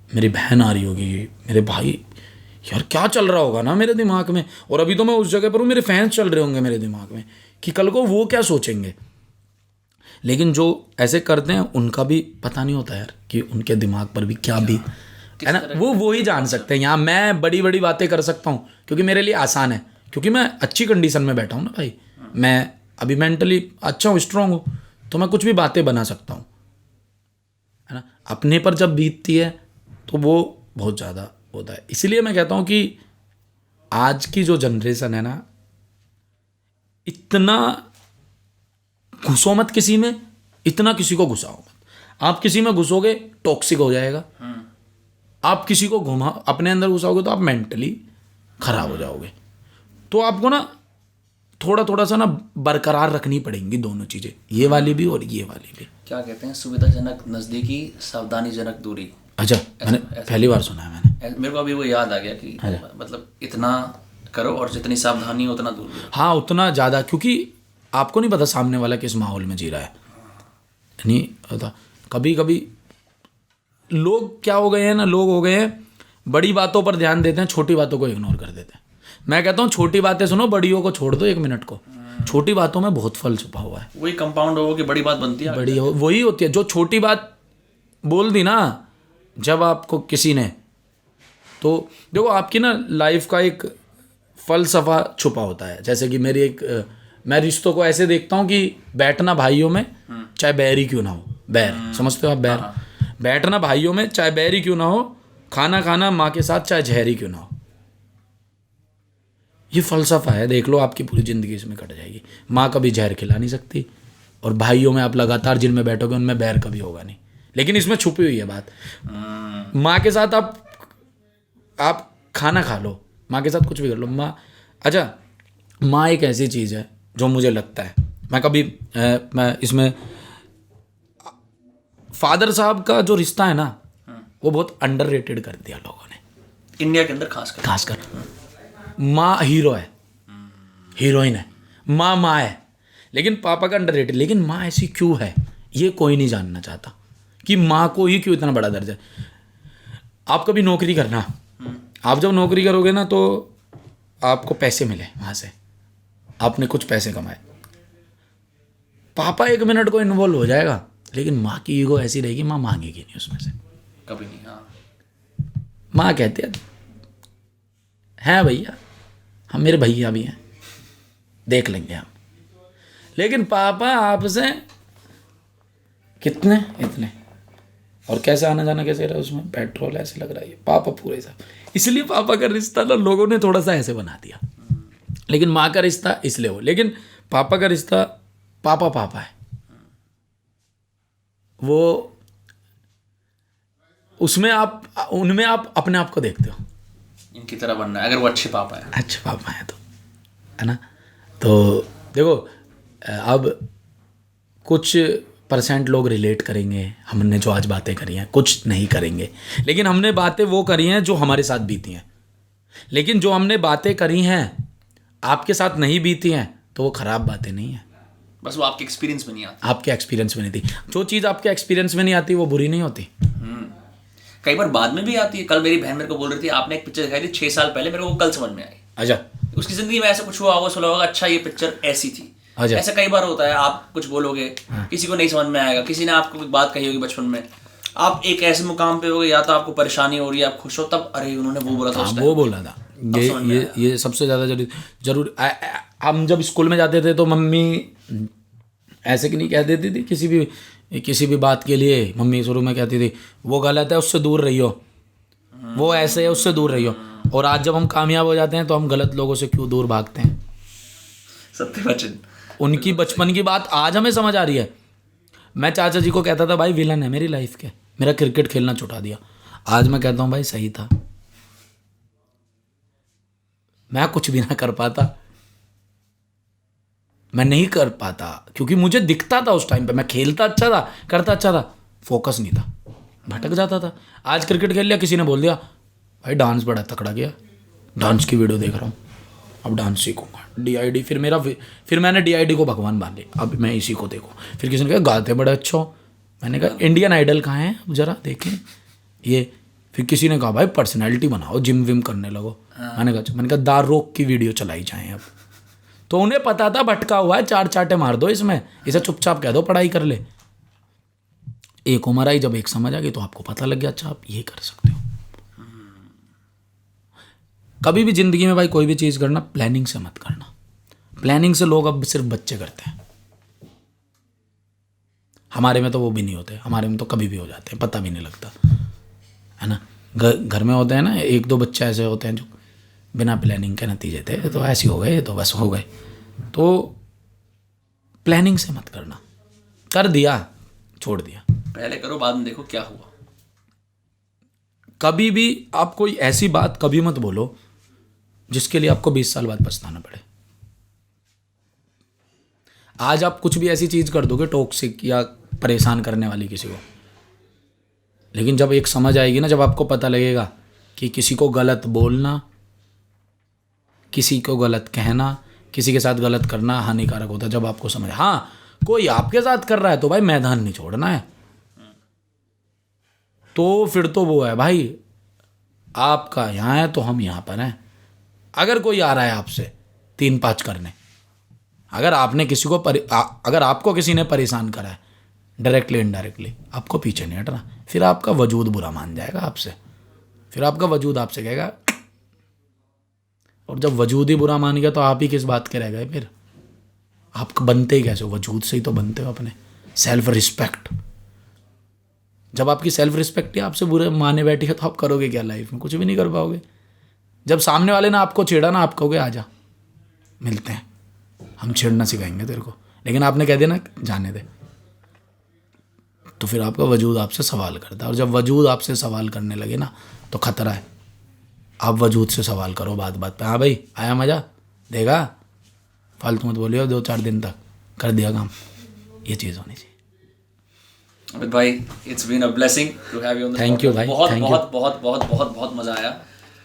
मेरी बहन आ रही होगी, मेरे भाई, यार क्या चल रहा होगा ना मेरे दिमाग में। और अभी तो मैं उस जगह पर हूँ, मेरे फैंस चल रहे होंगे मेरे दिमाग में कि कल को वो क्या सोचेंगे। लेकिन जो ऐसे करते हैं उनका भी पता नहीं होता यार कि उनके दिमाग पर भी क्या भी है ना, वो ही जान सकते हैं। यहाँ मैं बड़ी बड़ी बातें कर सकता हूँ क्योंकि मेरे लिए आसान है, क्योंकि मैं अच्छी कंडीशन में बैठा हूँ ना भाई, मैं अभी मेंटली अच्छा हूँ, स्ट्रांग हूँ, तो मैं कुछ भी बातें बना सकता हूँ, है ना। अपने पर जब बीतती है तो वो बहुत ज़्यादा होता है। इसलिए मैं कहता हूँ कि आज की जो जनरेशन है ना, इतना घुसो मत किसी में, इतना किसी को घुसाओ मत। आप किसी में घुसोगे टॉक्सिक हो जाएगा, आप किसी को अपने अंदर घुसाओगे तो आप मेंटली खराब हो जाओगे। तो आपको ना थोड़ा सा ना बरकरार रखनी पड़ेंगी दोनों चीज़ें, ये वाली भी और ये वाली भी। क्या कहते हैं, सुविधाजनक नज़दीकी, सावधानीजनक दूरी। अच्छा, मैंने पहली बार सुना है। मैंने, मेरे को अभी वो याद आ गया कि मतलब इतना करो और जितनी सावधानी हो उतना दूर। हाँ, उतना ज़्यादा, क्योंकि आपको नहीं पता सामने वाला किस माहौल में जी रहा है, नहीं पता। कभी कभी लोग क्या हो गए हैं ना, लोग हो गए हैं बड़ी बातों पर ध्यान देते हैं, छोटी बातों को इग्नोर कर देते हैं। मैं कहता हूँ छोटी बातें सुनो, बड़ियों को छोड़ दो 1 मिनट को। छोटी बातों में बहुत फल छुपा हुआ है। वही कंपाउंड हो कि बड़ी बात बनती है, बड़ी हो वही होती है। जो छोटी बात बोल दी ना जब आपको किसी ने, तो देखो आपकी ना लाइफ का एक फलसफा छुपा होता है। जैसे कि मैं रिश्तों को ऐसे देखता हूँ कि बैठना भाइयों में चाहे बैर ही क्यों ना हो, बैर समझते हो आप, बैर, बैठना भाइयों में चाहे बैर ही क्यों ना हो, खाना खाना माँ के साथ चाहे जहर ही क्यों ना हो। ये फ़लसफ़ा है, देख लो आपकी पूरी ज़िंदगी इसमें कट जाएगी। माँ कभी जहर खिला नहीं सकती, और भाइयों में आप लगातार जिनमें बैठोगे उनमें बैर कभी होगा नहीं। लेकिन इसमें छुपी हुई है बात। माँ के साथ आप खाना खा लो, माँ के साथ कुछ भी कर लो, माँ अच्छा माँ एक ऐसी चीज़ है जो मुझे लगता है, मैं इसमें फादर साहब का जो रिश्ता है ना वो बहुत अंडररेटेड कर दिया लोगों ने, इंडिया के अंदर खासकर। माँ हीरो है, हीरोइन है, माँ है, लेकिन पापा का अंडररेटेड। लेकिन माँ ऐसी क्यों है ये कोई नहीं जानना चाहता कि माँ को ही क्यों इतना बड़ा दर्जा है। आप कभी नौकरी करना, आप जब नौकरी करोगे ना तो आपको पैसे मिले वहाँ से, आपने कुछ पैसे कमाए, पापा 1 मिनट को इन्वॉल्व हो जाएगा, लेकिन माँ की ईगो ऐसी रहेगी, माँ मांगेगी नहीं उसमें से कभी नहीं। हाँ, माँ कहती है भैया, हम मेरे भैया भी हैं, देख लेंगे हम। लेकिन पापा आपसे कितने इतने, और कैसे आना जाना कैसे रहा उसमें, पेट्रोल ऐसे लग रहा है, पापा पूरे सब। इसलिए पापा का रिश्ता ना लोगों ने थोड़ा सा ऐसे बना दिया, लेकिन माँ का रिश्ता इसलिए हो। लेकिन पापा का रिश्ता पापा है, वो उनमें आप अपने आप को देखते हो, इनकी तरह बनना है अगर वो अच्छे पापा है तो, है ना। तो देखो अब कुछ % लोग रिलेट करेंगे हमने जो आज बातें करी हैं, कुछ नहीं करेंगे, लेकिन हमने बातें वो करी हैं जो हमारे साथ बीती हैं। लेकिन जो हमने बातें करी हैं आपके साथ नहीं बीती हैं तो वो ख़राब बातें नहीं हैं, बस वो आपके एक्सपीरियंस में नहीं आती। आपके एक्सपीरियंस में नहीं थी। जो चीज़ आपके एक्सपीरियंस में नहीं आती वो बुरी नहीं होती, कई बार बाद में भी आती है। कल मेरी बहन मेरे को बोल रही थी, आपने एक पिक्चर दिखाई थी 6 साल पहले, मेरे को कल समझ में आई। अच्छा, उसकी जिंदगी में ऐसा कुछ हुआ होगा, सुना होगा, अच्छा ये पिक्चर ऐसी थी। ऐसा कई बार होता है, आप कुछ बोलोगे किसी को नहीं समझ में आएगा, किसी ने आपको एक बात कही होगी बचपन में, आप एक ऐसे मुकाम पे होगे, या तो आपको परेशानी हो रही है, आप खुश हो, तब अरे उन्होंने वो बोला था, वो बोला था। ये सबसे ज़्यादा जरूर। हम जब स्कूल में जाते थे तो मम्मी ऐसे कि नहीं कह देती थी, किसी भी बात के लिए मम्मी शुरू में कहती थी वो गलत है उससे दूर रहियो, वो ऐसे है उससे दूर रहियो। और आज जब हम कामयाब हो जाते हैं तो हम गलत लोगों से क्यों दूर भागते हैं। सत्य वचन। उनकी बचपन की बात आज हमें समझ आ रही है। मैं चाचा जी को कहता था भाई विलन है मेरी लाइफ के, मेरा क्रिकेट खेलना छुटा दिया। आज मैं कहता हूँ भाई सही था, मैं कुछ भी ना कर पाता, मैं नहीं कर पाता क्योंकि मुझे दिखता था उस टाइम पे, मैं खेलता अच्छा था, करता अच्छा था, फोकस नहीं था, भटक जाता था। आज क्रिकेट खेल लिया, किसी ने बोल दिया भाई डांस बड़ा तकड़ा गया, डांस की वीडियो देख रहा हूँ, अब डांस सीखूंगा, DID। फिर मैंने DID को भगवान मान लिया, अब मैं इसी को देखूँ। फिर किसी ने कहा गाते बड़े अच्छा हो, मैंने कहा इंडियन आइडल कहाँ है अब जरा देखें ये। फिर किसी ने कहा भाई पर्सनैलिटी बनाओ, जिम विम करने लगो। मैंने कहा दारोक की वीडियो चलाई जाए अब। तो उन्हें पता था भटका हुआ है, 4 चाटे मार दो इसमें, इसे चुपचाप कह दो पढ़ाई कर ले। एक उम्र आई जब एक समझ आ गई तो आपको पता लग गया अच्छा आप ये कर सकते हो। कभी भी जिंदगी में भाई कोई भी चीज़ करना प्लानिंग से मत करना। प्लानिंग से लोग अब सिर्फ बच्चे करते हैं, हमारे में तो वो भी नहीं होते, हमारे में तो कभी भी हो जाते हैं, पता भी नहीं लगता, है ना। घर में होते हैं ना 1-2 बच्चे ऐसे होते हैं जो बिना प्लानिंग के नतीजे थे, तो ऐसे हो गए तो बस हो गए। तो प्लानिंग से मत करना, कर दिया छोड़ दिया, पहले करो बाद में देखो क्या हुआ। कभी भी आप कोई ऐसी बात कभी मत बोलो जिसके लिए आपको 20 साल बाद पछताना पड़े। आज आप कुछ भी ऐसी चीज कर दोगे टॉक्सिक या परेशान करने वाली किसी को, लेकिन जब एक समझ आएगी ना, जब आपको पता लगेगा कि किसी को गलत बोलना, किसी को गलत कहना, किसी के साथ गलत करना हानिकारक होता है, जब आपको समझ, हाँ कोई आपके साथ कर रहा है तो भाई मैदान नहीं छोड़ना है। तो फिर तो वो है भाई आपका यहाँ है तो हम यहाँ पर हैं। अगर कोई आ रहा है आपसे 3-5 करने, अगर आपने किसी को अगर आपको किसी ने परेशान करा है डायरेक्टली इनडायरेक्टली, आपको पीछे नहीं हटना। फिर आपका वजूद बुरा मान जाएगा आपसे, फिर आपका वजूद आपसे कहेगा, और जब वजूद ही बुरा मान गया तो आप ही किस बात के रह गए। फिर आप बनते ही कैसे हो, वजूद से ही तो बनते हो अपने। सेल्फ रिस्पेक्ट, जब आपकी सेल्फ रिस्पेक्ट ही आपसे बुरे माने बैठी है तो आप करोगे क्या लाइफ में, कुछ भी नहीं कर पाओगे। जब सामने वाले ने आपको छेड़ा ना, आप कहोगे आजा मिलते हैं, हम छेड़ना सिखाएंगे तेरे को। लेकिन आपने कह दिया ना जाने दे, तो फिर आपका वजूद आपसे सवाल करता है, और जब वजूद आपसे सवाल करने लगे ना तो ख़तरा है। आप वजूद से सवाल करो बात बात पे, हाँ भाई आया मज़ा, देगा, फालतू मत बोलियो 2-4 दिन तक, कर दिया काम, ये चीज़ होनी चाहिए। अमित भाई, it's been a blessing to have you on the podcast. Thank you भाई, बहुत thank you। बहुत बहुत बहुत बहुत बहुत मज़ा आया।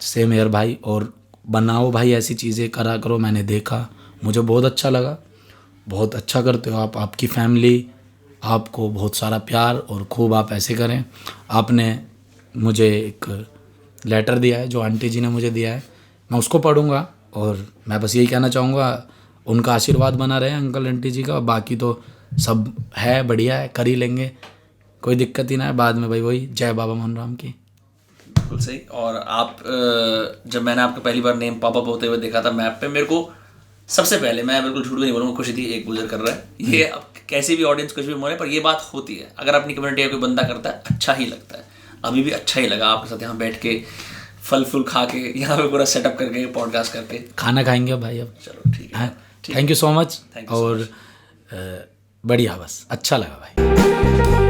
सेम यार भाई, और बनाओ भाई ऐसी चीज़ें करा करो, मैंने देखा, मुझे बहुत अच्छा लगा, बहुत अच्छा करते हो आप, आपकी फैमिली आपको बहुत सारा प्यार, और खूब आप ऐसे करें। आपने मुझे एक लेटर दिया है जो आंटी जी ने मुझे दिया है, मैं उसको पढ़ूंगा, और मैं बस यही कहना चाहूँगा उनका आशीर्वाद बना रहे अंकल आंटी जी का, बाकी तो सब है बढ़िया है, कर ही लेंगे, कोई दिक्कत ही ना है बाद में भाई। वही जय बाबा मोहन राम की। बिल्कुल सही। और आप जब मैंने आपका पहली बार नेम पॉप अप होते हुए देखा था मैप पे, मेरे को सबसे पहले, मैं बिल्कुल झूठ नहीं बोलूँगा, खुशी थी एक गुजर कर रहा है। ये अब कैसी भी ऑडियंस कुछ भी बोले, पर ये बात होती है, अगर अपनी कम्युनिटी का कोई बंदा करता है अच्छा ही लगता है। अभी भी अच्छा ही लगा आपके साथ यहाँ बैठ के, फल फूल खा के, यहाँ पे पूरा सेटअप करके, पॉडकास्ट करके। खाना खाएंगे भाई अब। चलो ठीक है, thank you so much, Thank you so और बढ़िया, बस अच्छा लगा भाई।